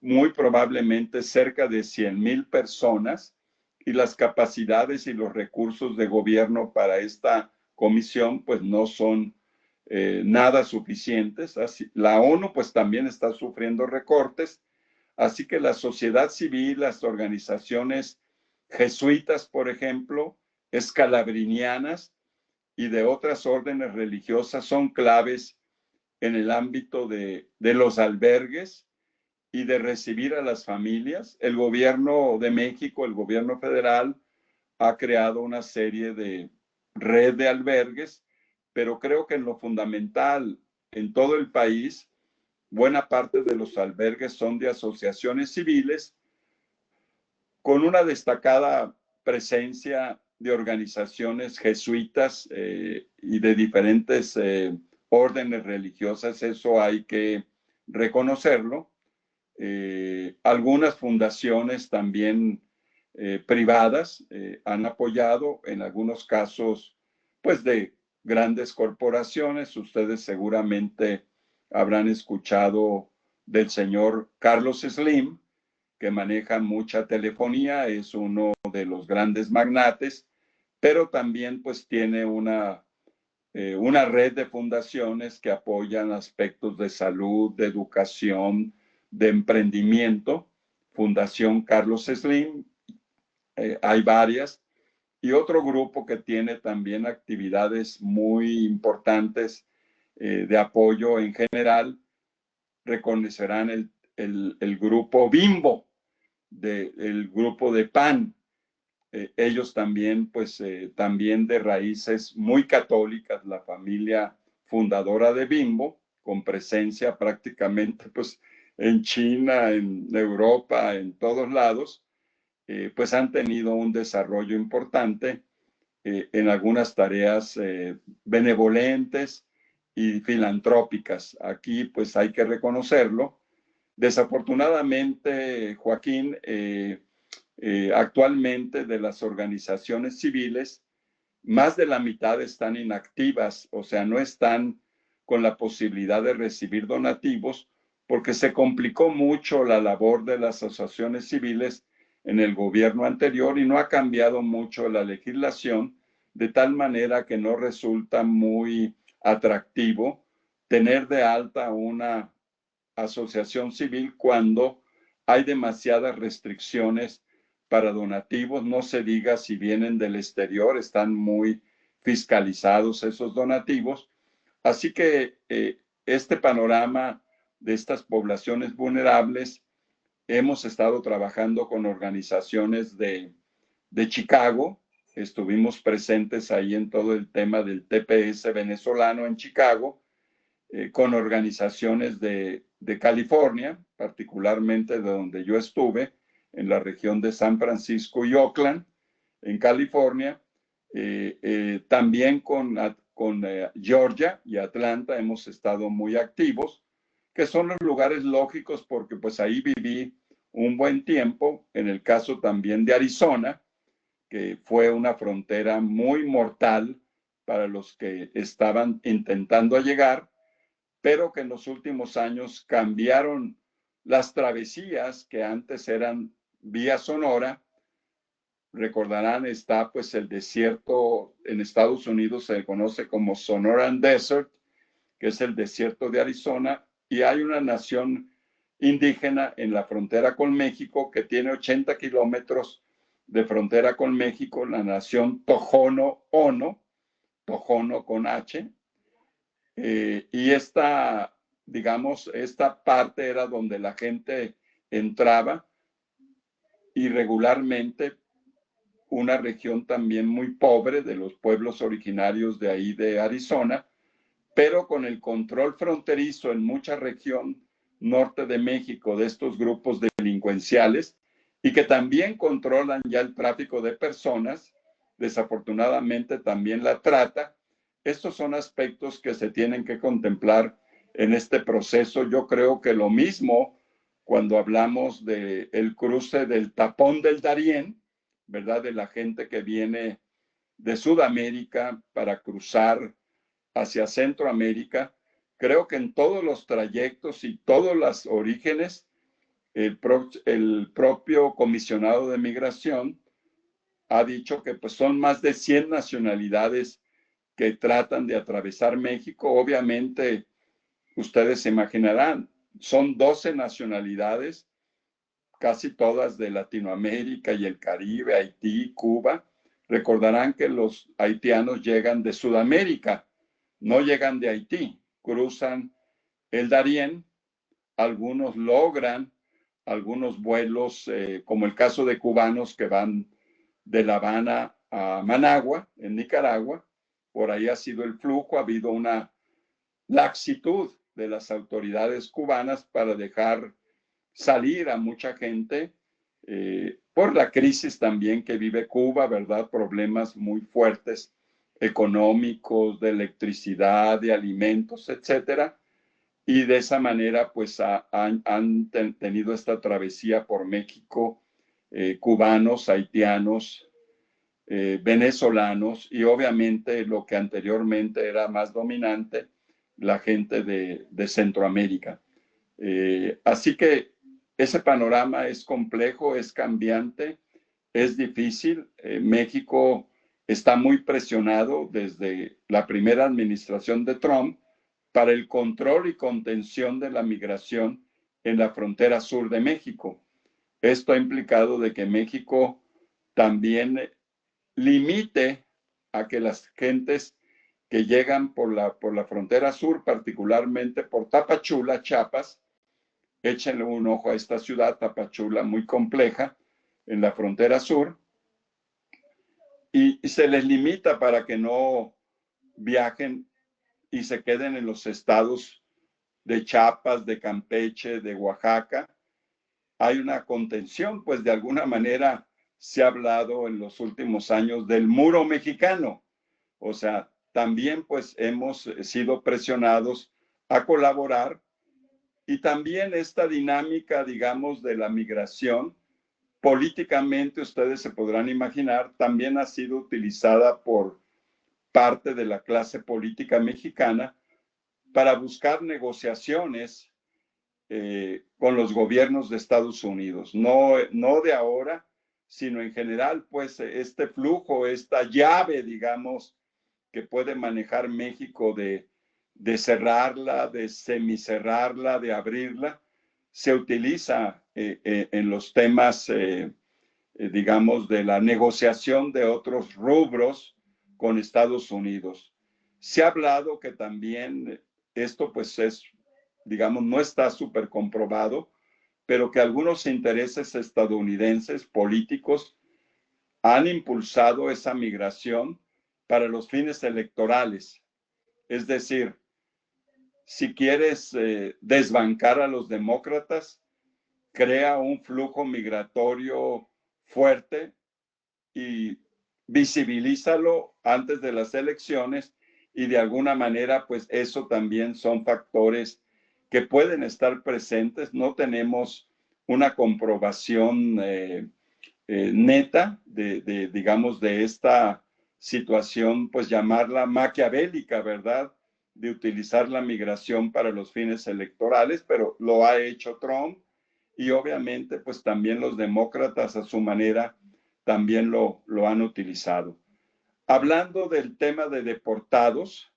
muy probablemente cerca de 100,000 personas, y las capacidades y los recursos de gobierno para esta comisión pues no son nada suficientes. Así, la ONU pues también está sufriendo recortes, así que la sociedad civil, las organizaciones jesuitas, por ejemplo, escalabrinianas y de otras órdenes religiosas son claves en el ámbito de los albergues y de recibir a las familias. El gobierno de México, el gobierno federal, ha creado una serie de red de albergues, pero creo que en lo fundamental, en todo el país, buena parte de los albergues son de asociaciones civiles con una destacada presencia de organizaciones jesuitas y de diferentes órdenes religiosas. Eso hay que reconocerlo. Algunas fundaciones también privadas han apoyado, en algunos casos, pues de grandes corporaciones. Ustedes seguramente habrán escuchado del señor Carlos Slim, que maneja mucha telefonía, es uno de los grandes magnates, pero también pues tiene una red de fundaciones que apoyan aspectos de salud, de educación, de emprendimiento. Fundación Carlos Slim, hay varias. Y otro grupo que tiene también actividades muy importantes de apoyo en general, reconocerán el grupo Bimbo, el grupo de PAN. Ellos también, pues, también de raíces muy católicas, la familia fundadora de Bimbo, con presencia prácticamente, pues, en China, en Europa, en todos lados, pues han tenido un desarrollo importante en algunas tareas benevolentes y filantrópicas. Aquí, pues, hay que reconocerlo. Desafortunadamente, Joaquín, actualmente de las organizaciones civiles, más de la mitad están inactivas, o sea, no están con la posibilidad de recibir donativos porque se complicó mucho la labor de las asociaciones civiles en el gobierno anterior y no ha cambiado mucho la legislación, de tal manera que no resulta muy atractivo tener de alta una asociación civil cuando hay demasiadas restricciones para donativos, no se diga si vienen del exterior, están muy fiscalizados esos donativos. Así que este panorama de estas poblaciones vulnerables, hemos estado trabajando con organizaciones de Chicago, estuvimos presentes ahí en todo el tema del TPS venezolano en Chicago, con organizaciones de California, particularmente de donde yo estuve, en la región de San Francisco y Oakland, en California, también con Georgia y Atlanta hemos estado muy activos, que son los lugares lógicos porque pues ahí viví un buen tiempo, en el caso también de Arizona, que fue una frontera muy mortal para los que estaban intentando llegar, pero que en los últimos años cambiaron las travesías que antes eran vía Sonora. Recordarán, está pues el desierto en Estados Unidos, se conoce como Sonoran Desert, que es el desierto de Arizona, y hay una nación indígena en la frontera con México que tiene 80 kilómetros de frontera con México, la nación Tohono Ono, Tohono con H, y esta, digamos, esta parte era donde la gente entraba y regularmente una región también muy pobre de los pueblos originarios de ahí de Arizona, pero con el control fronterizo en mucha región norte de México de estos grupos delincuenciales y que también controlan ya el tráfico de personas, desafortunadamente también la trata. Estos son aspectos que se tienen que contemplar en este proceso. Yo creo que lo mismo cuando hablamos del cruce del tapón del Darién, ¿verdad? De la gente que viene de Sudamérica para cruzar hacia Centroamérica. Creo que en todos los trayectos y todos los orígenes, el propio comisionado de migración ha dicho que pues, son más de 100 nacionalidades que tratan de atravesar México. Obviamente, ustedes se imaginarán, son 12 nacionalidades, casi todas de Latinoamérica y el Caribe, Haití, Cuba. Recordarán que los haitianos llegan de Sudamérica, no llegan de Haití, cruzan el Darién, algunos logran algunos vuelos, como el caso de cubanos que van de La Habana a Managua, en Nicaragua, por ahí ha sido el flujo, ha habido una laxitud de las autoridades cubanas para dejar salir a mucha gente por la crisis también que vive Cuba, ¿verdad? Problemas muy fuertes económicos, de electricidad, de alimentos, etcétera. Y de esa manera, pues han tenido esta travesía por México, cubanos, haitianos, venezolanos y obviamente lo que anteriormente era más dominante, la gente de Centroamérica. Así que ese panorama es complejo, es cambiante, es difícil. México está muy presionado desde la primera administración de Trump para el control y contención de la migración en la frontera sur de México. Esto ha implicado de que México también limite a que las gentes que llegan por la frontera sur, particularmente por Tapachula, Chiapas, échenle un ojo a esta ciudad, Tapachula, muy compleja, en la frontera sur, y se les limita para que no viajen y se queden en los estados de Chiapas, de Campeche, de Oaxaca. Hay una contención, pues de alguna manera se ha hablado en los últimos años del muro mexicano. O sea, también pues hemos sido presionados a colaborar y también esta dinámica, digamos, de la migración, políticamente ustedes se podrán imaginar, también ha sido utilizada por parte de la clase política mexicana para buscar negociaciones con los gobiernos de Estados Unidos. No de ahora, sino en general, pues este flujo, esta llave, digamos, que puede manejar México de cerrarla, de semicerrarla, de abrirla, se utiliza en los temas, digamos, de la negociación de otros rubros con Estados Unidos. Se ha hablado que también esto pues es, digamos, no está súper comprobado, pero que algunos intereses estadounidenses políticos han impulsado esa migración para los fines electorales. Es decir, si quieres desbancar a los demócratas, crea un flujo migratorio fuerte y visibilízalo antes de las elecciones y de alguna manera, pues eso también son factores que pueden estar presentes. No tenemos una comprobación neta digamos, de esta situación, pues llamarla maquiavélica, ¿verdad? De utilizar la migración para los fines electorales, pero lo ha hecho Trump y obviamente, pues también los demócratas a su manera también lo han utilizado. Hablando del tema de deportados,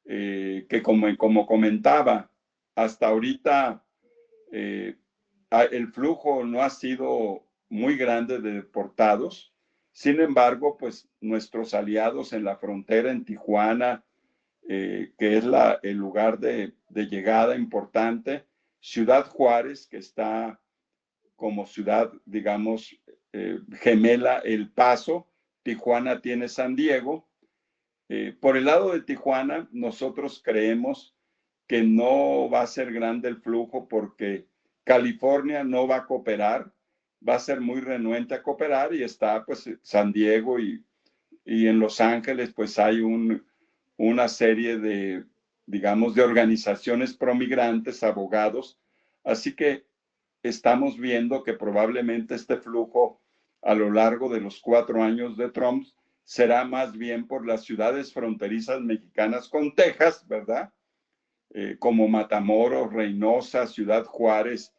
que como comentaba, hasta ahorita el flujo no ha sido muy grande de deportados. Sin embargo, pues nuestros aliados en la frontera, en Tijuana, que es el lugar de llegada importante, Ciudad Juárez, que está como ciudad, digamos, gemela El Paso, Tijuana tiene San Diego. Por el lado de Tijuana, nosotros creemos que no va a ser grande el flujo porque California no va a cooperar, va a ser muy renuente a cooperar y está pues San Diego y en Los Ángeles pues hay una serie de, digamos, de organizaciones promigrantes, abogados, así que estamos viendo que probablemente este flujo a lo largo de los 4 años de Trump será más bien por las ciudades fronterizas mexicanas con Texas, ¿verdad? Como Matamoros, Reynosa, Ciudad Juárez,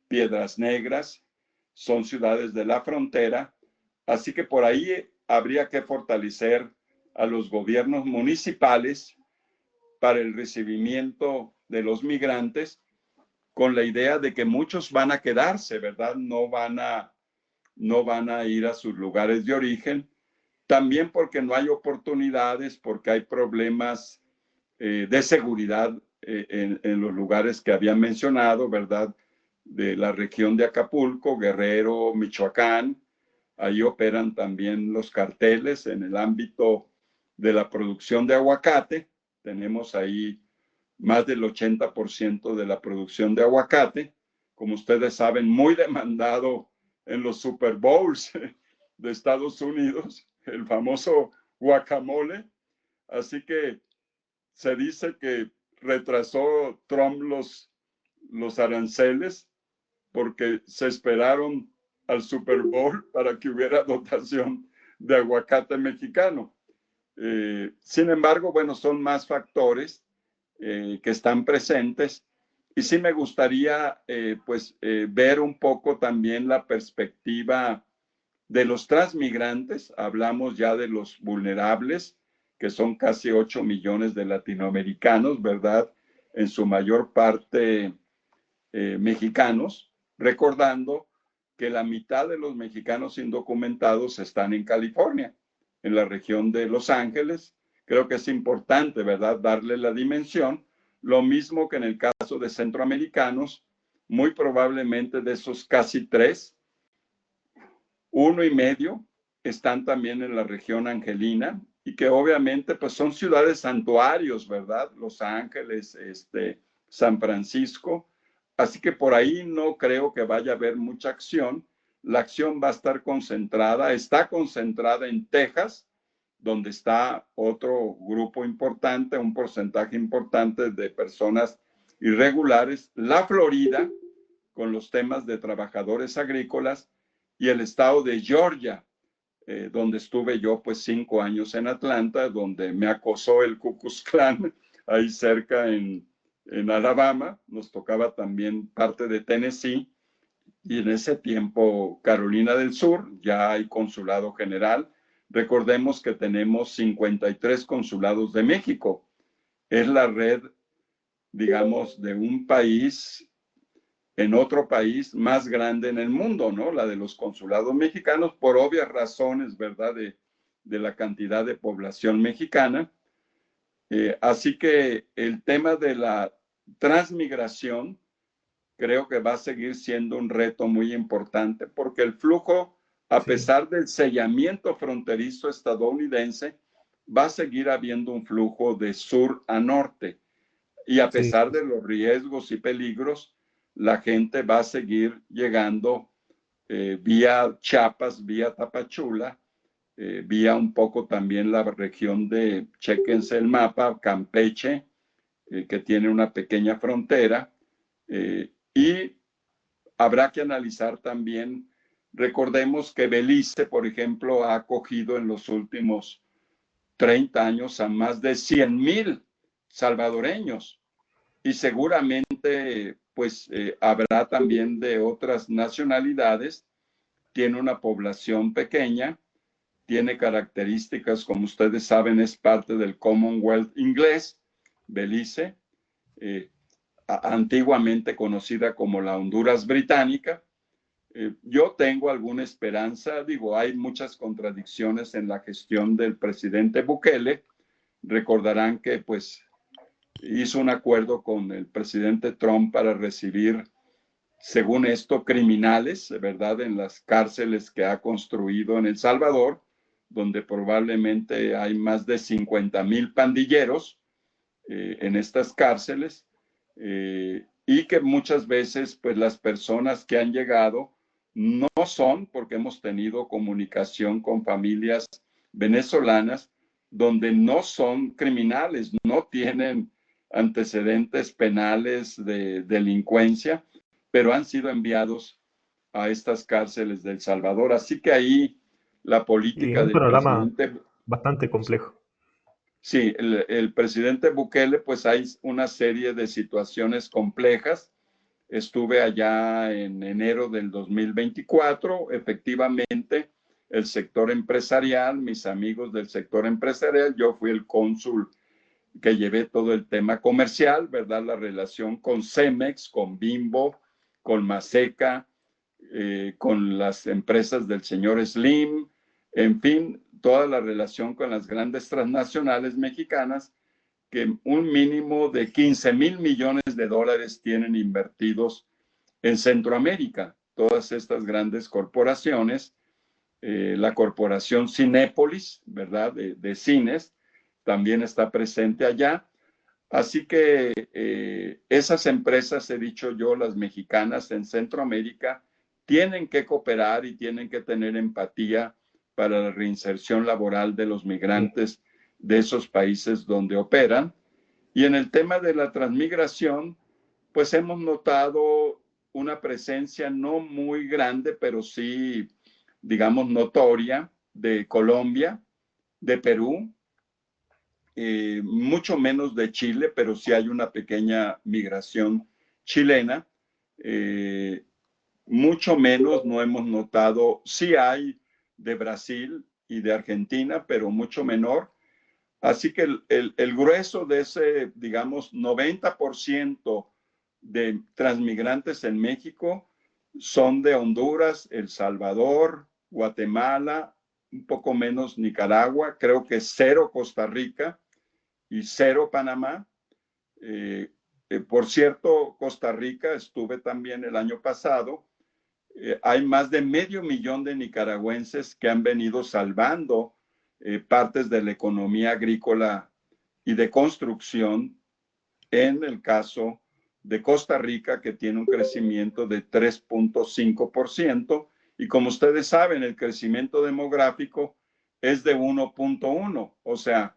Piedras Negras, son ciudades de la frontera, así que por ahí habría que fortalecer a los gobiernos municipales para el recibimiento de los migrantes con la idea de que muchos van a quedarse, ¿verdad? No van a ir a sus lugares de origen, también porque no hay oportunidades, porque hay problemas de seguridad en los lugares que había mencionado, ¿verdad? De la región de Acapulco, Guerrero, Michoacán. Ahí operan también los carteles en el ámbito de la producción de aguacate. Tenemos ahí más del 80% de la producción de aguacate. Como ustedes saben, muy demandado en los Super Bowls de Estados Unidos, el famoso guacamole. Así que se dice que retrasó Trump los aranceles porque se esperaron al Super Bowl para que hubiera dotación de aguacate mexicano. Sin embargo, bueno, son más factores que están presentes. Y sí me gustaría ver un poco también la perspectiva de los transmigrantes. Hablamos ya de los vulnerables, que son casi 8 millones de latinoamericanos, ¿verdad? En su mayor parte mexicanos, recordando que la mitad de los mexicanos indocumentados están en California, en la región de Los Ángeles. Creo que es importante, ¿verdad?, darle la dimensión. Lo mismo que en el caso de centroamericanos, muy probablemente de esos casi 3, 1,5 están también en la región angelina, y que obviamente pues son ciudades santuarios, ¿verdad? Los Ángeles, San Francisco. Así que por ahí no creo que vaya a haber mucha acción. La acción va a estar concentrada, está concentrada en Texas, donde está otro grupo importante, un porcentaje importante de personas irregulares, la Florida, con los temas de trabajadores agrícolas, y el estado de Georgia, donde estuve yo pues 5 años en Atlanta, donde me acosó el Ku Klux Klan, ahí cerca en Alabama. Nos tocaba también parte de Tennessee, y en ese tiempo Carolina del Sur, ya hay consulado general. Recordemos que tenemos 53 consulados de México. Es la red, digamos, de un país en otro país más grande en el mundo, ¿no? La de los consulados mexicanos, por obvias razones, ¿verdad? De la cantidad de población mexicana. Así que el tema de la transmigración creo que va a seguir siendo un reto muy importante, porque el flujo, a Sí, pesar del sellamiento fronterizo estadounidense, va a seguir habiendo un flujo de sur a norte. Y a sí, pesar de los riesgos y peligros, la gente va a seguir llegando vía Chiapas, vía Tapachula, vía un poco también la región de, chéquense el mapa, Campeche, que tiene una pequeña frontera, y habrá que analizar también. Recordemos que Belice, por ejemplo, ha acogido en los últimos 30 años a más de 100,000 salvadoreños, y seguramente pues habrá también de otras nacionalidades. Tiene una población pequeña, tiene características, como ustedes saben, es parte del Commonwealth inglés, Belice, eh, antiguamente conocida como la Honduras británica. Yo tengo alguna esperanza. Digo, hay muchas contradicciones en la gestión del presidente Bukele. Recordarán que pues hizo un acuerdo con el presidente Trump para recibir, según esto, criminales, ¿verdad?, en las cárceles que ha construido en El Salvador, donde probablemente hay más de 50,000 pandilleros en estas cárceles, y que muchas veces pues las personas que han llegado no son, porque hemos tenido comunicación con familias venezolanas donde no son criminales, no tienen antecedentes penales de delincuencia, pero han sido enviados a estas cárceles de El Salvador. Así que ahí la y política un del panorama presidente. bastante complejo. Sí, el presidente Bukele, pues hay una serie de situaciones complejas. Estuve allá en enero del 2024. Efectivamente, el sector empresarial, mis amigos del sector empresarial, yo fui el cónsul que llevé todo el tema comercial, ¿verdad? La relación con Cemex, con Bimbo, con Maseca, con las empresas del señor Slim, en fin, toda la relación con las grandes transnacionales mexicanas, que un mínimo de 15,000 millones de dólares tienen invertidos en Centroamérica. Todas estas grandes corporaciones, la corporación Cinépolis, ¿verdad?, de cines, también está presente allá. Así que esas empresas, he dicho yo, las mexicanas en Centroamérica, tienen que cooperar y tienen que tener empatía para la reinserción laboral de los Sí. migrantes de esos países donde operan. Y en el tema de la transmigración, pues hemos notado una presencia no muy grande, pero sí, digamos, notoria, de Colombia, de Perú, mucho menos de Chile, pero sí hay una pequeña migración chilena. Mucho menos no hemos notado, sí hay de Brasil y de Argentina, pero mucho menor. Así que el grueso de ese, digamos, 90% de transmigrantes en México son de Honduras, El Salvador, Guatemala, un poco menos Nicaragua, creo que cero Costa Rica y cero Panamá. Por cierto, Costa Rica, estuve también el año pasado. Hay más de 500,000 de nicaragüenses que han venido salvando partes de la economía agrícola y de construcción, en el caso de Costa Rica, que tiene un crecimiento de 3.5%, y como ustedes saben, el crecimiento demográfico es de 1.1, o sea,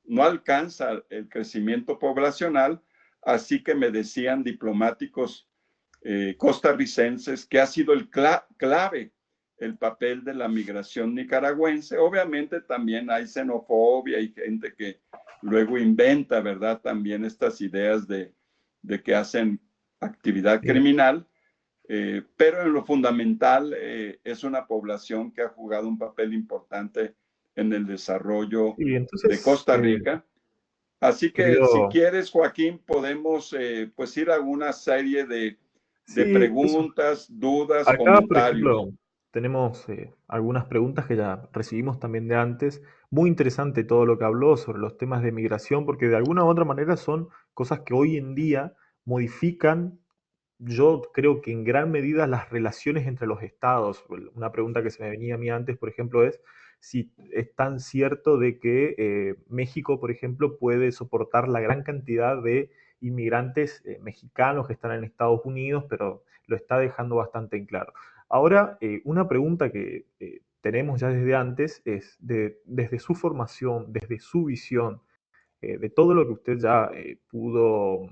no alcanza el crecimiento poblacional, así que me decían diplomáticos costarricenses que ha sido el clave el papel de la migración nicaragüense. Obviamente también hay xenofobia, hay gente que luego inventa, ¿verdad? También estas ideas de que hacen actividad Sí. criminal, pero en lo fundamental es una población que ha jugado un papel importante en el desarrollo Y de entonces, Costa Rica. Así que si querido, quieres, Joaquín, podemos pues ir a una serie de sí, eso. preguntas, dudas, Acá, por ejemplo, comentarios. tenemos algunas preguntas que ya recibimos también de antes. Muy interesante todo lo que habló sobre los temas de migración, porque de alguna u otra manera son cosas que hoy en día modifican, yo creo que en gran medida, las relaciones entre los estados. Una pregunta que se me venía a mí antes, por ejemplo, es si es tan cierto de que México, por ejemplo, puede soportar la gran cantidad de inmigrantes mexicanos que están en Estados Unidos, pero lo está dejando bastante en claro. Ahora, una pregunta que tenemos ya desde antes es, desde su formación, desde su visión, de todo lo que usted ya pudo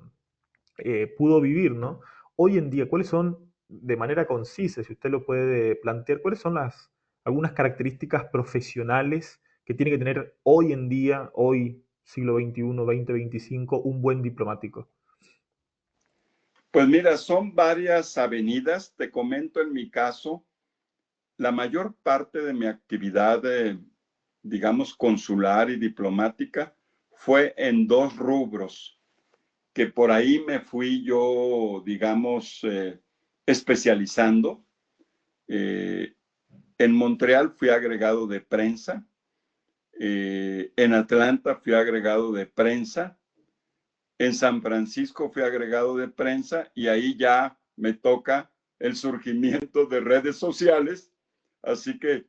vivir, ¿no? Hoy en día, ¿cuáles son, de manera concisa, si usted lo puede plantear, cuáles son algunas características profesionales que tiene que tener hoy en día, hoy, siglo XXI, 2025, un buen diplomático? Pues mira, son varias avenidas. Te comento en mi caso, la mayor parte de mi actividad, digamos, consular y diplomática fue en dos rubros, que por ahí me fui yo, digamos, especializando. Eh, en Montreal fui agregado de prensa. En Atlanta fui agregado de prensa. En San Francisco fui agregado de prensa y ahí ya me toca el surgimiento de redes sociales. Así que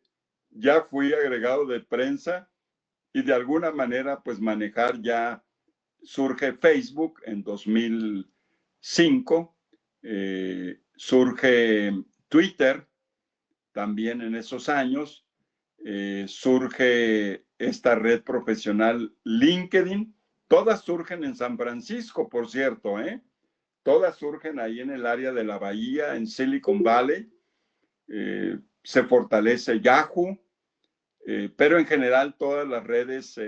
ya fui agregado de prensa y de alguna manera pues manejar ya surge Facebook en 2005, surge Twitter también en esos años, surge esta red profesional LinkedIn. Todas surgen en San Francisco, por cierto, ¿eh? Todas surgen ahí en el área de la bahía, en Silicon Valley. Se fortalece Yahoo, pero en general todas las redes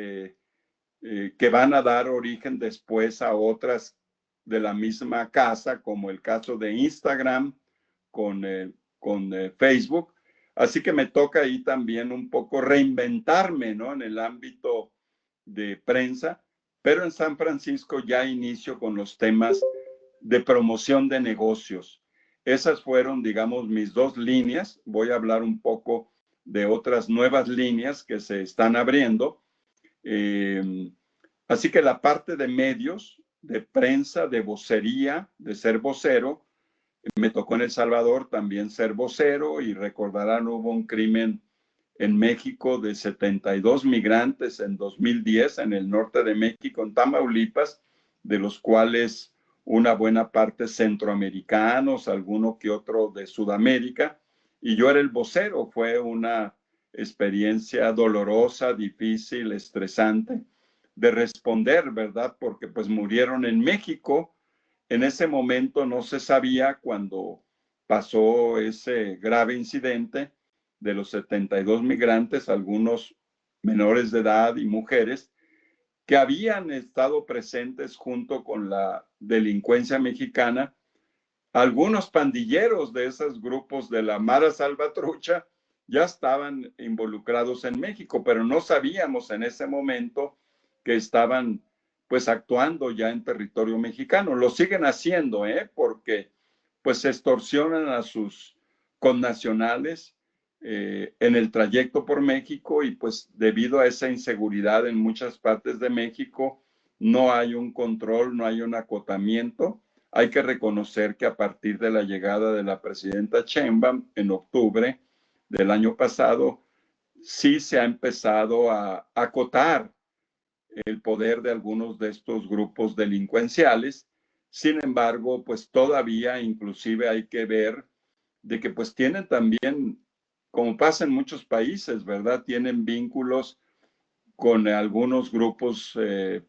que van a dar origen después a otras de la misma casa, como el caso de Instagram con Facebook. Así que me toca ahí también un poco reinventarme, ¿no? En el ámbito de prensa, pero en San Francisco ya inicio con los temas de promoción de negocios. Esas fueron, digamos, mis dos líneas. Voy a hablar un poco de otras nuevas líneas que se están abriendo. Así que la parte de medios, de prensa, de vocería, de ser vocero, me tocó en El Salvador también ser vocero y recordarán, hubo un crimen en México de 72 migrantes en 2010 en el norte de México, en Tamaulipas, de los cuales una buena parte centroamericanos, alguno que otro de Sudamérica, y yo era el vocero. Fue una experiencia dolorosa, difícil, estresante de responder, ¿verdad? Porque pues murieron en México. En ese momento no se sabía, cuando pasó ese grave incidente de los 72 migrantes, algunos menores de edad y mujeres, que habían estado presentes junto con la delincuencia mexicana, algunos pandilleros de esos grupos de la Mara Salvatrucha ya estaban involucrados en México, pero no sabíamos en ese momento que estaban pues actuando ya en territorio mexicano. Lo siguen haciendo, porque pues extorsionan a sus connacionales en el trayecto por México, y pues debido a esa inseguridad en muchas partes de México no hay un control, no hay un acotamiento. Hay que reconocer que a partir de la llegada de la presidenta Sheinbaum en octubre del año pasado, sí se ha empezado a acotar el poder de algunos de estos grupos delincuenciales. Sin embargo, pues todavía inclusive hay que ver de que pues tienen también, como pasa en muchos países, ¿verdad? Tienen vínculos con algunos grupos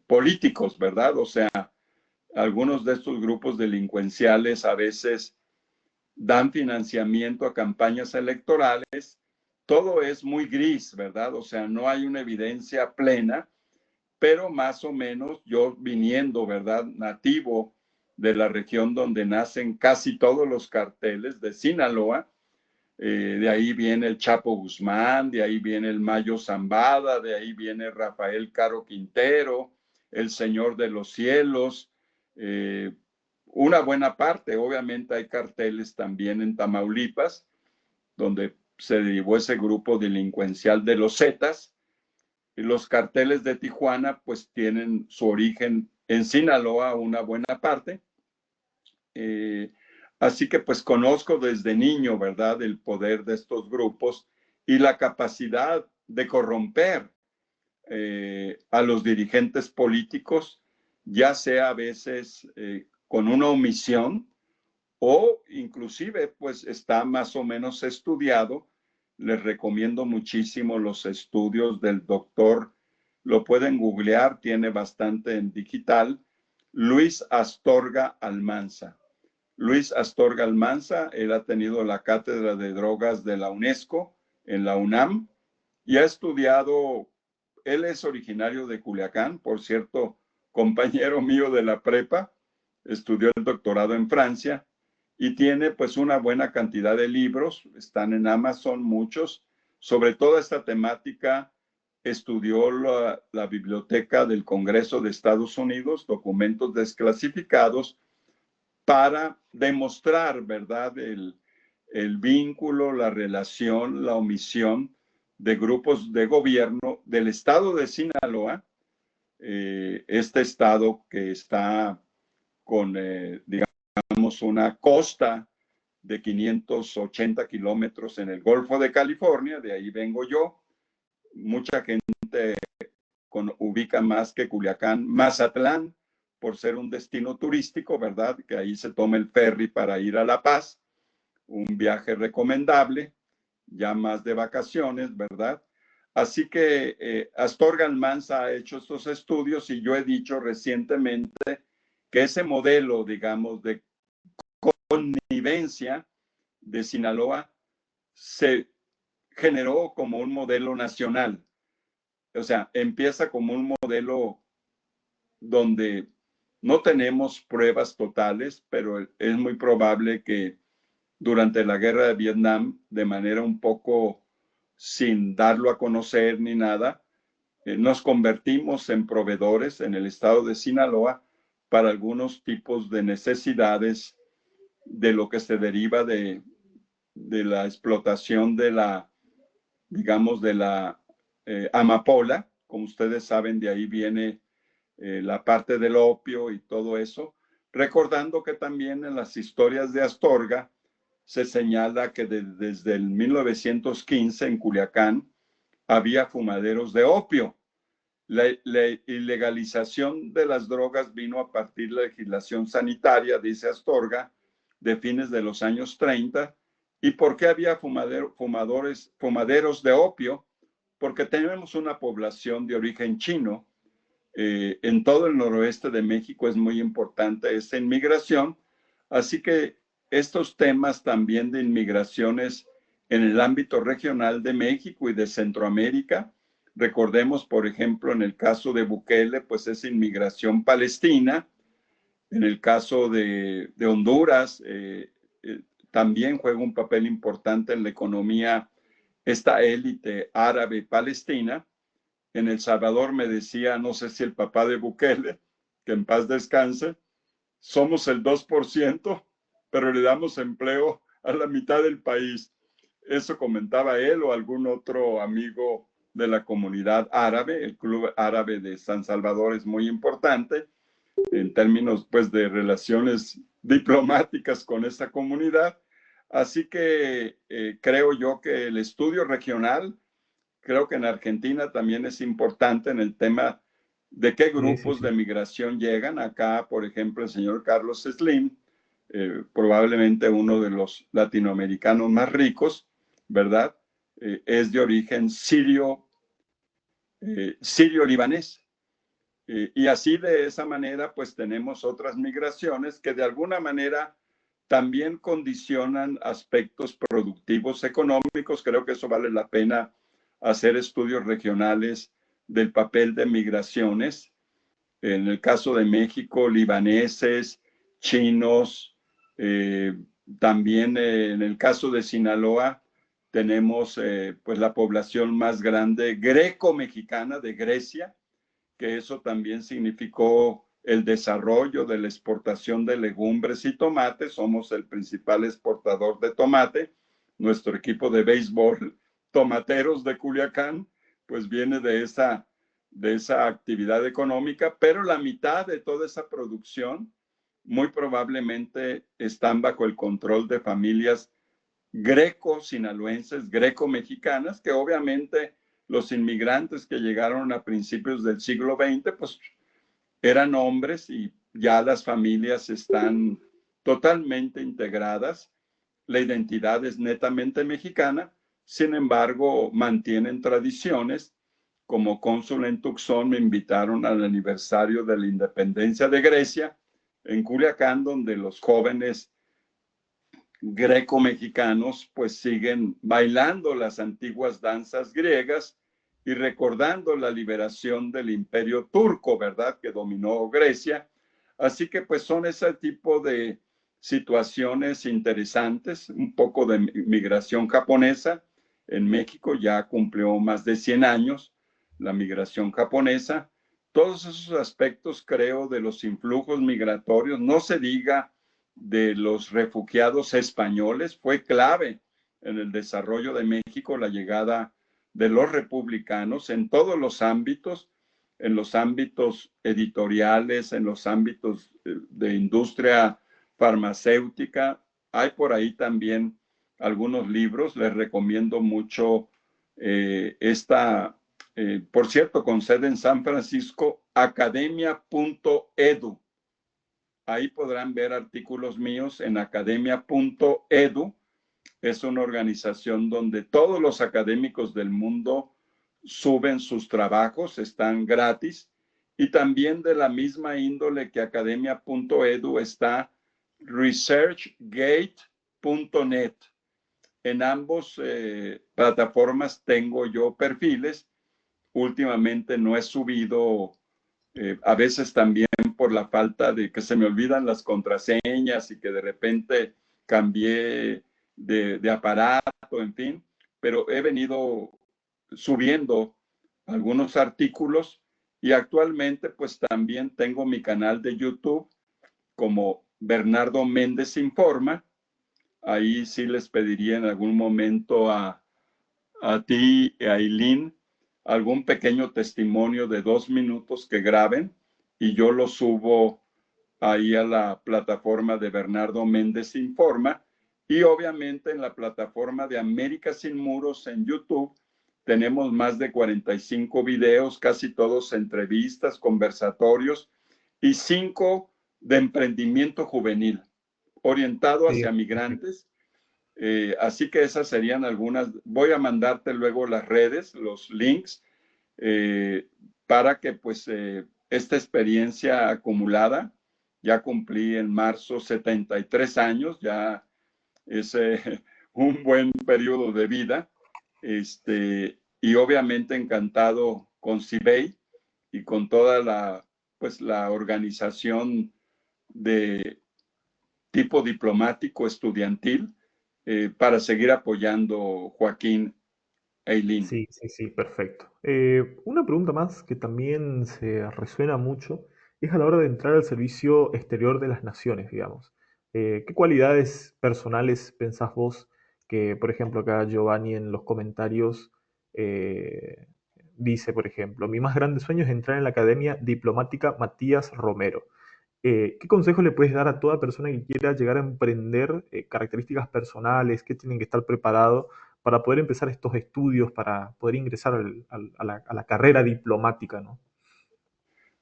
políticos, ¿verdad? O sea, algunos de estos grupos delincuenciales a veces dan financiamiento a campañas electorales. Todo es muy gris, ¿verdad? O sea, no hay una evidencia plena, pero más o menos yo viniendo, ¿verdad? Nativo de la región donde nacen casi todos los carteles de Sinaloa, de ahí viene el Chapo Guzmán, de ahí viene el Mayo Zambada, de ahí viene Rafael Caro Quintero, el Señor de los Cielos, una buena parte. Obviamente hay carteles también en Tamaulipas, donde se derivó ese grupo delincuencial de los Zetas, y los carteles de Tijuana pues tienen su origen en Sinaloa, una buena parte. Así que pues conozco desde niño, ¿verdad?, el poder de estos grupos y la capacidad de corromper a los dirigentes políticos, ya sea a veces con una omisión o inclusive pues está más o menos estudiado. Les recomiendo muchísimo los estudios del doctor, lo pueden googlear, tiene bastante en digital, Luis Astorga Almanza. Luis Astorga Almanza, él ha tenido la cátedra de drogas de la UNESCO en la UNAM y ha estudiado, él es originario de Culiacán, por cierto, compañero mío de la prepa, estudió el doctorado en Francia y tiene pues una buena cantidad de libros, están en Amazon muchos, sobre toda esta temática. Estudió la biblioteca del Congreso de Estados Unidos, documentos desclasificados, para demostrar, ¿verdad?, el vínculo, la relación, la omisión de grupos de gobierno del estado de Sinaloa, este estado que está con, digamos, una costa de 580 kilómetros en el Golfo de California, de ahí vengo yo. Mucha gente ubica más que Culiacán, Mazatlán, por ser un destino turístico, ¿verdad? Que ahí se toma el ferry para ir a La Paz, un viaje recomendable, ya más de vacaciones, ¿verdad? Así que Astorga Almanza ha hecho estos estudios y yo he dicho recientemente que ese modelo, digamos, de connivencia de Sinaloa se generó como un modelo nacional. O sea, empieza como un modelo donde no tenemos pruebas totales, pero es muy probable que durante la guerra de Vietnam, de manera un poco sin darlo a conocer ni nada, nos convertimos en proveedores en el estado de Sinaloa para algunos tipos de necesidades de lo que se deriva de la explotación de la, digamos, de la amapola. Como ustedes saben, de ahí viene la parte del opio y todo eso. Recordando que también en las historias de Astorga se señala que desde el 1915 en Culiacán había fumaderos de opio. La ilegalización de las drogas vino a partir de la legislación sanitaria, dice Astorga, de fines de los años 30. ¿Y por qué había fumaderos de opio? Porque tenemos una población de origen chino. En todo el noroeste de México es muy importante esta inmigración. Así que estos temas también de inmigraciones en el ámbito regional de México y de Centroamérica Recordemos, por ejemplo, en el caso de Bukele, pues es inmigración palestina. En el caso de Honduras, también juega un papel importante en la economía esta élite árabe palestina. En El Salvador me decía, no sé si el papá de Bukele, que en paz descanse, somos el 2%, pero le damos empleo a la mitad del país. Eso comentaba él o algún otro amigo de la comunidad árabe. El Club Árabe de San Salvador es muy importante en términos pues de relaciones diplomáticas con esta comunidad. Así que creo yo que el estudio regional, creo que en Argentina también es importante en el tema de qué Sí, sí, grupos de sí. migración llegan. Acá, por ejemplo, el señor Carlos Slim, probablemente uno de los latinoamericanos más ricos, ¿verdad? Es de origen sirio-libanés. Y así de esa manera, pues tenemos otras migraciones que de alguna manera también condicionan aspectos productivos económicos. Creo que eso vale la pena hacer estudios regionales del papel de migraciones. En el caso de México, libaneses, chinos, eh, también en el caso de Sinaloa tenemos pues la población más grande greco-mexicana de Grecia, que eso también significó el desarrollo de la exportación de legumbres y tomates. Somos el principal exportador de tomate. Nuestro equipo de béisbol, Tomateros de Culiacán, pues viene de esa actividad económica, pero la mitad de toda esa producción muy probablemente están bajo el control de familias greco-sinaloenses, greco-mexicanas, que obviamente los inmigrantes que llegaron a principios del siglo XX, pues eran hombres y ya las familias están totalmente integradas. La identidad es netamente mexicana, sin embargo, mantienen tradiciones. Como cónsul en Tucson me invitaron al aniversario de la independencia de Grecia en Culiacán, donde los jóvenes greco-mexicanos pues siguen bailando las antiguas danzas griegas y recordando la liberación del imperio turco, ¿verdad? Que dominó Grecia. Así que pues son ese tipo de situaciones interesantes, un poco de migración japonesa. En México ya cumplió más de 100 años la migración japonesa. Todos esos aspectos, creo, de los influjos migratorios, no se diga de los refugiados españoles, fue clave en el desarrollo de México la llegada de los republicanos en todos los ámbitos, en los ámbitos editoriales, en los ámbitos de industria farmacéutica. Hay por ahí también algunos libros, les recomiendo mucho por cierto, con sede en San Francisco, academia.edu. Ahí podrán ver artículos míos en academia.edu. Es una organización donde todos los académicos del mundo suben sus trabajos, están gratis. Y también de la misma índole que academia.edu está researchgate.net. En ambos plataformas tengo yo perfiles. Últimamente no he subido, a veces también por la falta de que se me olvidan las contraseñas y que de repente cambié de aparato, en fin, pero he venido subiendo algunos artículos y actualmente pues también tengo mi canal de YouTube como Bernardo Méndez Informa. Ahí sí les pediría en algún momento a ti y a Aileen algún pequeño testimonio de 2 minutos que graben y yo lo subo ahí a la plataforma de Bernardo Méndez Informa y obviamente en la plataforma de América Sin Muros en YouTube tenemos más de 45 videos, casi todos entrevistas, conversatorios y 5 de emprendimiento juvenil orientado Sí, hacia migrantes. Así que esas serían algunas. Voy a mandarte luego las redes, los links, eh, para que pues esta experiencia acumulada, ya cumplí en marzo 73 años, ya es un buen periodo de vida. y obviamente encantado con CIBEI y con toda la organización de tipo diplomático estudiantil para seguir apoyando Joaquín Eileen. Sí, sí, sí, perfecto. Una pregunta más que también se resuena mucho es a la hora de entrar al servicio exterior de las naciones, digamos. ¿Qué cualidades personales pensás vos que, por ejemplo, acá Giovanni en los comentarios eh, dice, por ejemplo, mi más grande sueño es entrar en la Academia Diplomática Matías Romero? ¿Qué consejo le puedes dar a toda persona que quiera llegar a emprender, características personales, que tienen que estar preparados para poder empezar estos estudios, para poder ingresar a la carrera diplomática, ¿no?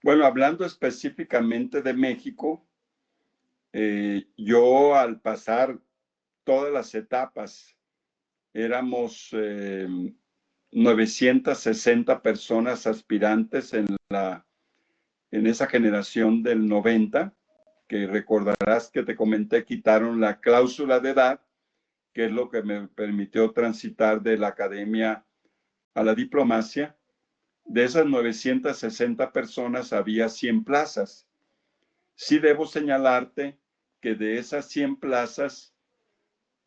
Bueno, hablando específicamente de México, yo al pasar todas las etapas, éramos 960 personas aspirantes en esa generación del 90, que recordarás que te comenté, quitaron la cláusula de edad, que es lo que me permitió transitar de la academia a la diplomacia. De esas 960 personas había 100 plazas. Sí debo señalarte que de esas 100 plazas,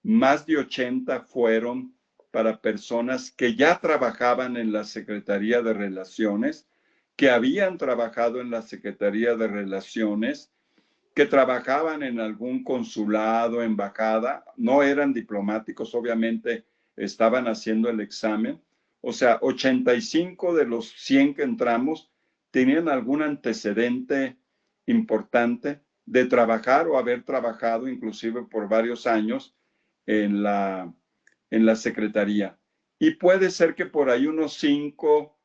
más de 80 fueron para personas que ya trabajaban en la Secretaría de Relaciones, que habían trabajado en la Secretaría de Relaciones, que trabajaban en algún consulado, embajada, no eran diplomáticos, obviamente estaban haciendo el examen. O sea, 85 de los 100 que entramos tenían algún antecedente importante de trabajar o haber trabajado inclusive por varios años en la Secretaría. Y puede ser que por ahí unos 5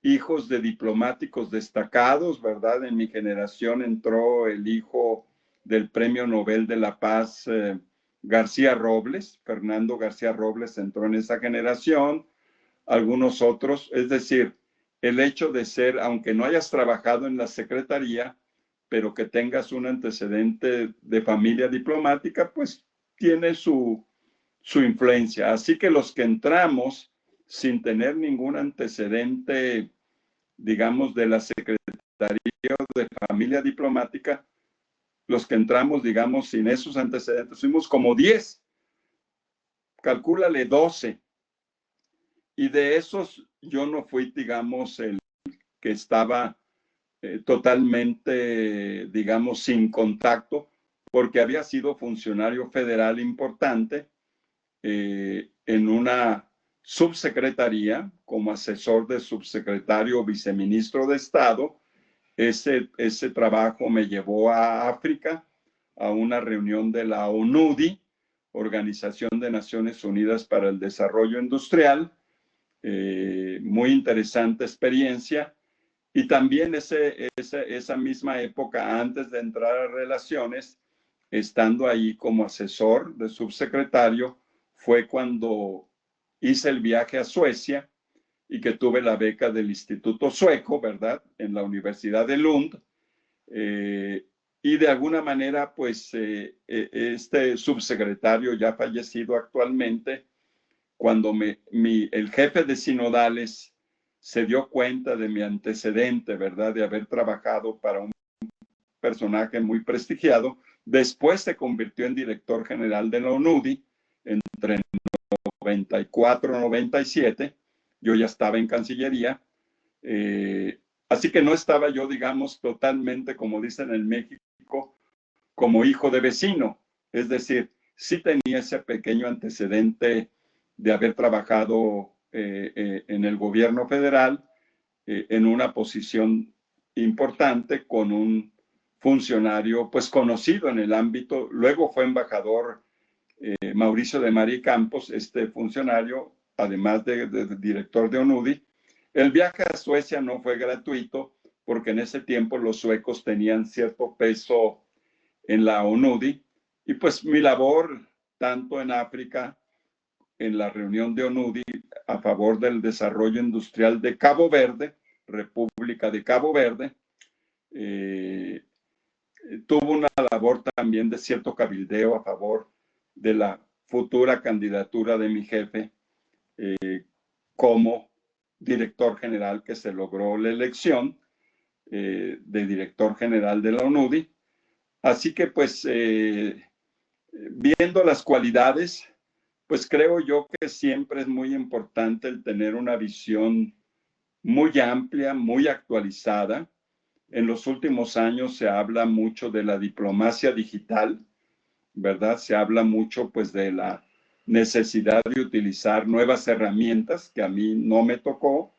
hijos de diplomáticos destacados, ¿verdad? En mi generación entró el hijo del Premio Nobel de la Paz, García Robles, Fernando García Robles entró en esa generación, algunos otros, es decir, el hecho de ser, aunque no hayas trabajado en la Secretaría, pero que tengas un antecedente de familia diplomática, pues tiene su influencia. Así que los que entramos sin tener ningún antecedente, digamos, de la Secretaría de Familia Diplomática, los que entramos, digamos, sin esos antecedentes, fuimos como 10, calcúlale 12. Y de esos yo no fui, digamos, el que estaba totalmente, digamos, sin contacto, porque había sido funcionario federal importante en una subsecretaría como asesor de subsecretario o viceministro de Estado. Ese trabajo me llevó a África, a una reunión de la ONUDI, Organización de Naciones Unidas para el Desarrollo Industrial. Muy interesante experiencia. Y también esa misma época, antes de entrar a relaciones, estando ahí como asesor de subsecretario, fue cuando hice el viaje a Suecia y que tuve la beca del Instituto Sueco, ¿verdad? En la Universidad de Lund. Eh, y de alguna manera, pues, este subsecretario ya fallecido actualmente, cuando el jefe de sinodales se dio cuenta de mi antecedente, ¿verdad? De haber trabajado para un personaje muy prestigiado, después se convirtió en director general de la ONUDI entre 94 y 97. Yo ya estaba en Cancillería. Así que no estaba yo, digamos, totalmente, como dicen en México, como hijo de vecino. Es decir, sí tenía ese pequeño antecedente de haber trabajado en el gobierno federal en una posición importante con un funcionario pues conocido en el ámbito. Luego fue embajador Mauricio de Mari Campos, este funcionario, además de director de ONUDI. El viaje a Suecia no fue gratuito porque en ese tiempo los suecos tenían cierto peso en la ONUDI y pues mi labor tanto en África, en la reunión de ONUDI a favor del desarrollo industrial de Cabo Verde, República de Cabo Verde, eh, tuvo una labor también de cierto cabildeo a favor de la futura candidatura de mi jefe como director general que se logró la elección de director general de la UNUDI. Así que pues viendo las cualidades, pues creo yo que siempre es muy importante el tener una visión muy amplia, muy actualizada. En los últimos años se habla mucho de la diplomacia digital, ¿verdad? Se habla mucho pues de la necesidad de utilizar nuevas herramientas, que a mí no me tocó,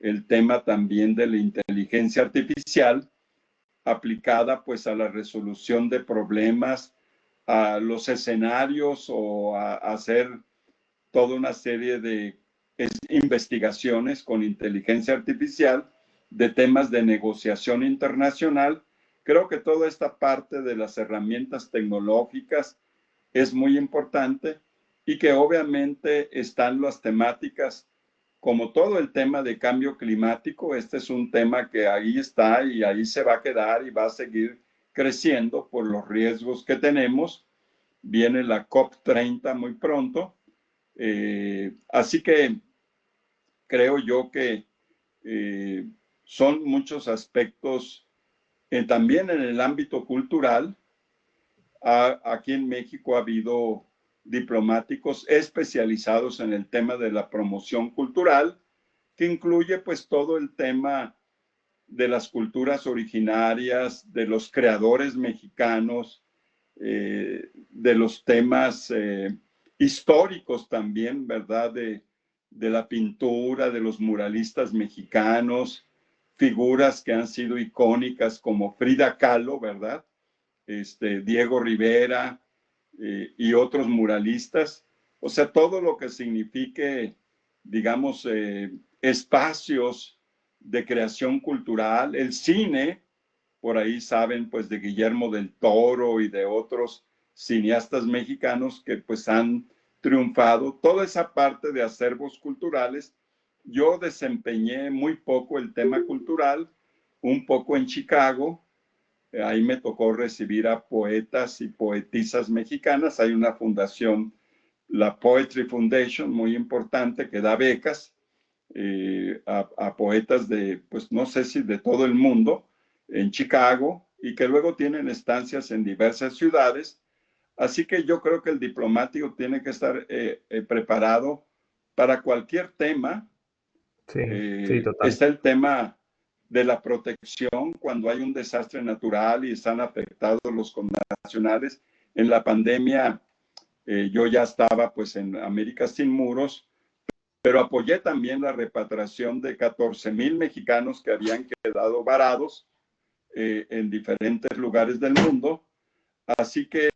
el tema también de la inteligencia artificial aplicada pues a la resolución de problemas, a los escenarios o a hacer toda una serie de investigaciones con inteligencia artificial de temas de negociación internacional. Creo que toda esta parte de las herramientas tecnológicas es muy importante y que obviamente están las temáticas como todo el tema de cambio climático. Este es un tema que ahí está y ahí se va a quedar y va a seguir creciendo por los riesgos que tenemos. Viene la COP30 muy pronto. Así que creo yo que son muchos aspectos también en el ámbito cultural. Aquí en México ha habido diplomáticos especializados en el tema de la promoción cultural, que incluye pues todo el tema de las culturas originarias, de los creadores mexicanos, de los temas históricos también, ¿verdad? De la pintura, de los muralistas mexicanos, figuras que han sido icónicas como Frida Kahlo, ¿verdad? Diego Rivera y otros muralistas. O sea, todo lo que signifique, digamos, espacios de creación cultural, el cine, por ahí saben pues de Guillermo del Toro y de otros cineastas mexicanos que pues han triunfado. Toda esa parte de acervos culturales, yo desempeñé muy poco el tema cultural, un poco en Chicago. Ahí me tocó recibir a poetas y poetisas mexicanas. Hay una fundación, la Poetry Foundation, muy importante, que da becas a poetas de, pues no sé si de todo el mundo, en Chicago, y que luego tienen estancias en diversas ciudades. Así que yo creo que el diplomático tiene que estar preparado para cualquier tema. Sí, sí, total. Está el tema de la protección cuando hay un desastre natural y están afectados los connacionales. En la pandemia yo ya estaba pues en América Sin Muros, pero apoyé también la repatriación de 14,000 mexicanos que habían quedado varados en diferentes lugares del mundo. Así que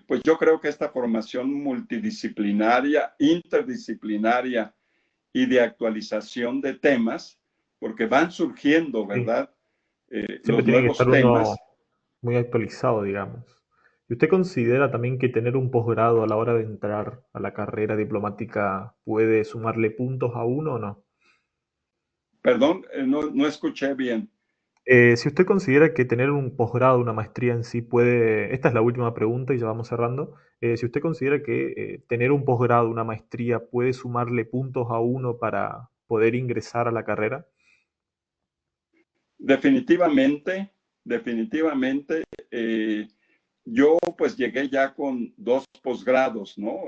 pues yo creo que esta formación multidisciplinaria, interdisciplinaria y de actualización de temas, porque van surgiendo, Sí. ¿verdad? Siempre Los tiene que estar nuevos uno temas. muy actualizado, digamos. ¿Y usted considera también que tener un posgrado a la hora de entrar a la carrera diplomática puede sumarle puntos a uno o no? Perdón, no escuché bien. Si usted considera que tener un posgrado, una maestría en sí puede, esta es la última pregunta y ya vamos cerrando. Si usted considera que tener un posgrado, una maestría puede sumarle puntos a uno para poder ingresar a la carrera. Definitivamente, definitivamente, yo pues llegué ya con 2 posgrados, ¿no?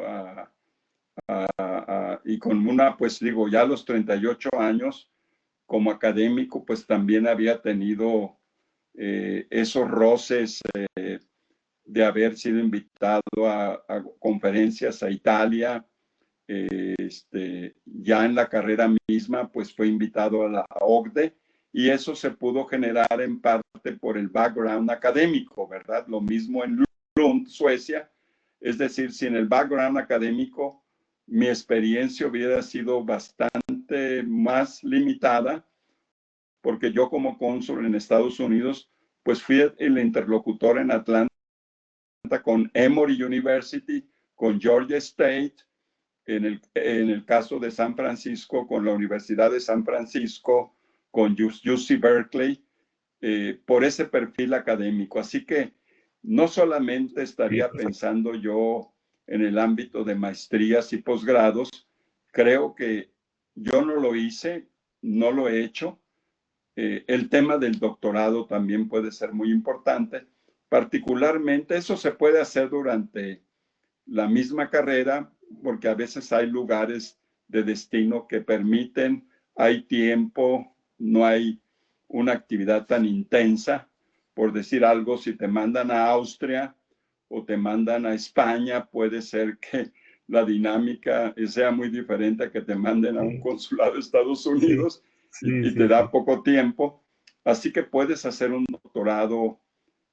Y con una, pues digo, ya a los 38 años como académico, pues también había tenido esos roces de haber sido invitado a conferencias a Italia. Ya en la carrera misma, pues fue invitado a la OCDE y eso se pudo generar en parte por el background académico, ¿verdad? Lo mismo en Lund, Suecia. Es decir, sin el background académico, mi experiencia hubiera sido bastante más limitada, porque yo como cónsul en Estados Unidos, pues fui el interlocutor en Atlanta con Emory University, con Georgia State, en el caso de San Francisco, con la Universidad de San Francisco, con UC Berkeley, por ese perfil académico. Así que no solamente Sí, estaría perfecto. pensando yo en el ámbito de maestrías y posgrados, creo que Yo no lo hice, no lo he hecho. El tema del doctorado también puede ser muy importante. Particularmente, eso se puede hacer durante la misma carrera, porque a veces hay lugares de destino que permiten, hay tiempo, no hay una actividad tan intensa. Por decir algo, si te mandan a Austria o te mandan a España, puede ser que la dinámica sea muy diferente a que te manden a un Sí, consulado de Estados sí, Unidos sí, y te sí, da sí. poco tiempo. Así que puedes hacer un doctorado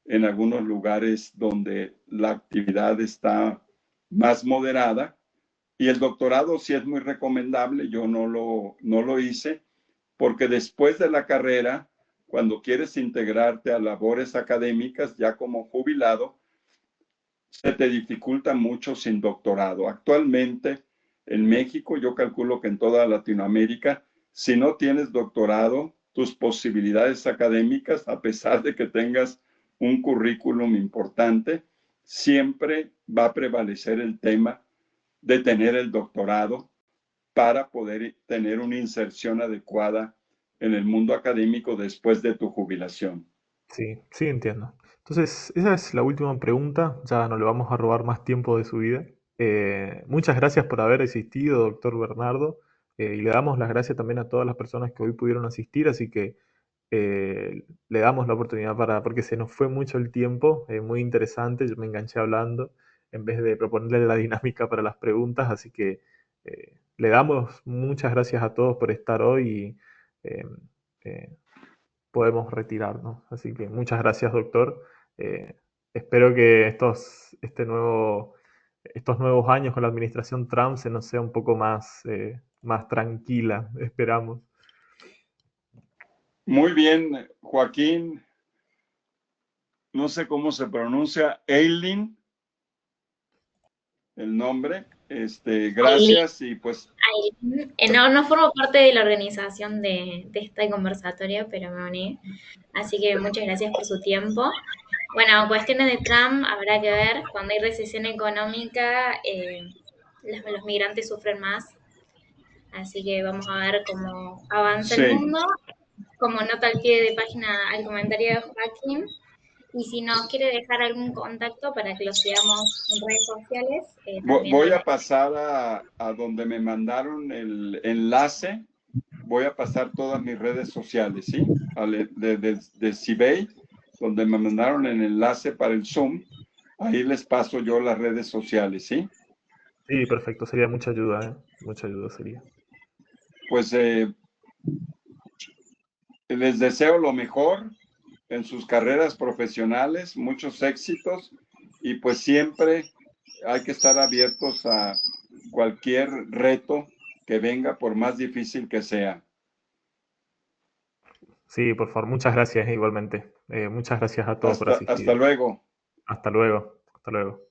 en algunos lugares donde la actividad está más moderada. Y el doctorado sí es muy recomendable, yo no lo hice, porque después de la carrera, cuando quieres integrarte a labores académicas ya como jubilado, se te dificulta mucho sin doctorado. Actualmente en México, yo calculo que en toda Latinoamérica, si no tienes doctorado, tus posibilidades académicas, a pesar de que tengas un currículum importante, siempre va a prevalecer el tema de tener el doctorado para poder tener una inserción adecuada en el mundo académico después de tu jubilación. Sí, sí, entiendo. Entonces, esa es la última pregunta. Ya no le vamos a robar más tiempo de su vida. Muchas gracias por haber asistido, doctor Bernardo. Y le damos las gracias también a todas las personas que hoy pudieron asistir. Así que le damos la oportunidad porque se nos fue mucho el tiempo. Muy interesante. Yo me enganché hablando en vez de proponerle la dinámica para las preguntas. Así que le damos muchas gracias a todos por estar hoy. Y, eh, eh, podemos retirarnos. Así que muchas gracias, doctor. Eh, espero que estos nuevos años con la administración Trump se nos sea un poco más tranquila, esperamos. Muy bien, Joaquín, no sé cómo se pronuncia, Eileen, el nombre. Aileen, Gracias y pues No, no formo parte de la organización de esta conversatoria, pero me uní. Así que muchas gracias por su tiempo. Bueno, cuestiones de Trump habrá que ver. Cuando hay recesión económica, los migrantes sufren más. Así que vamos a ver cómo avanza el sí, mundo. Como nota al pie de página al comentario de Joaquín. Y si nos quiere dejar algún contacto para que lo sigamos en redes sociales, también voy lo a pasar a donde me mandaron el enlace, voy a pasar todas mis redes sociales, ¿sí? De Cibey, donde me mandaron el enlace para el Zoom, ahí les paso yo las redes sociales, ¿sí? Sí, perfecto, sería mucha ayuda, ¿eh? Mucha ayuda sería. Pues les deseo lo mejor en sus carreras profesionales, muchos éxitos y pues siempre hay que estar abiertos a cualquier reto que venga, por más difícil que sea. Sí, por favor, muchas gracias igualmente. Muchas gracias a todos por Hasta asistir. luego. Hasta luego. Hasta luego.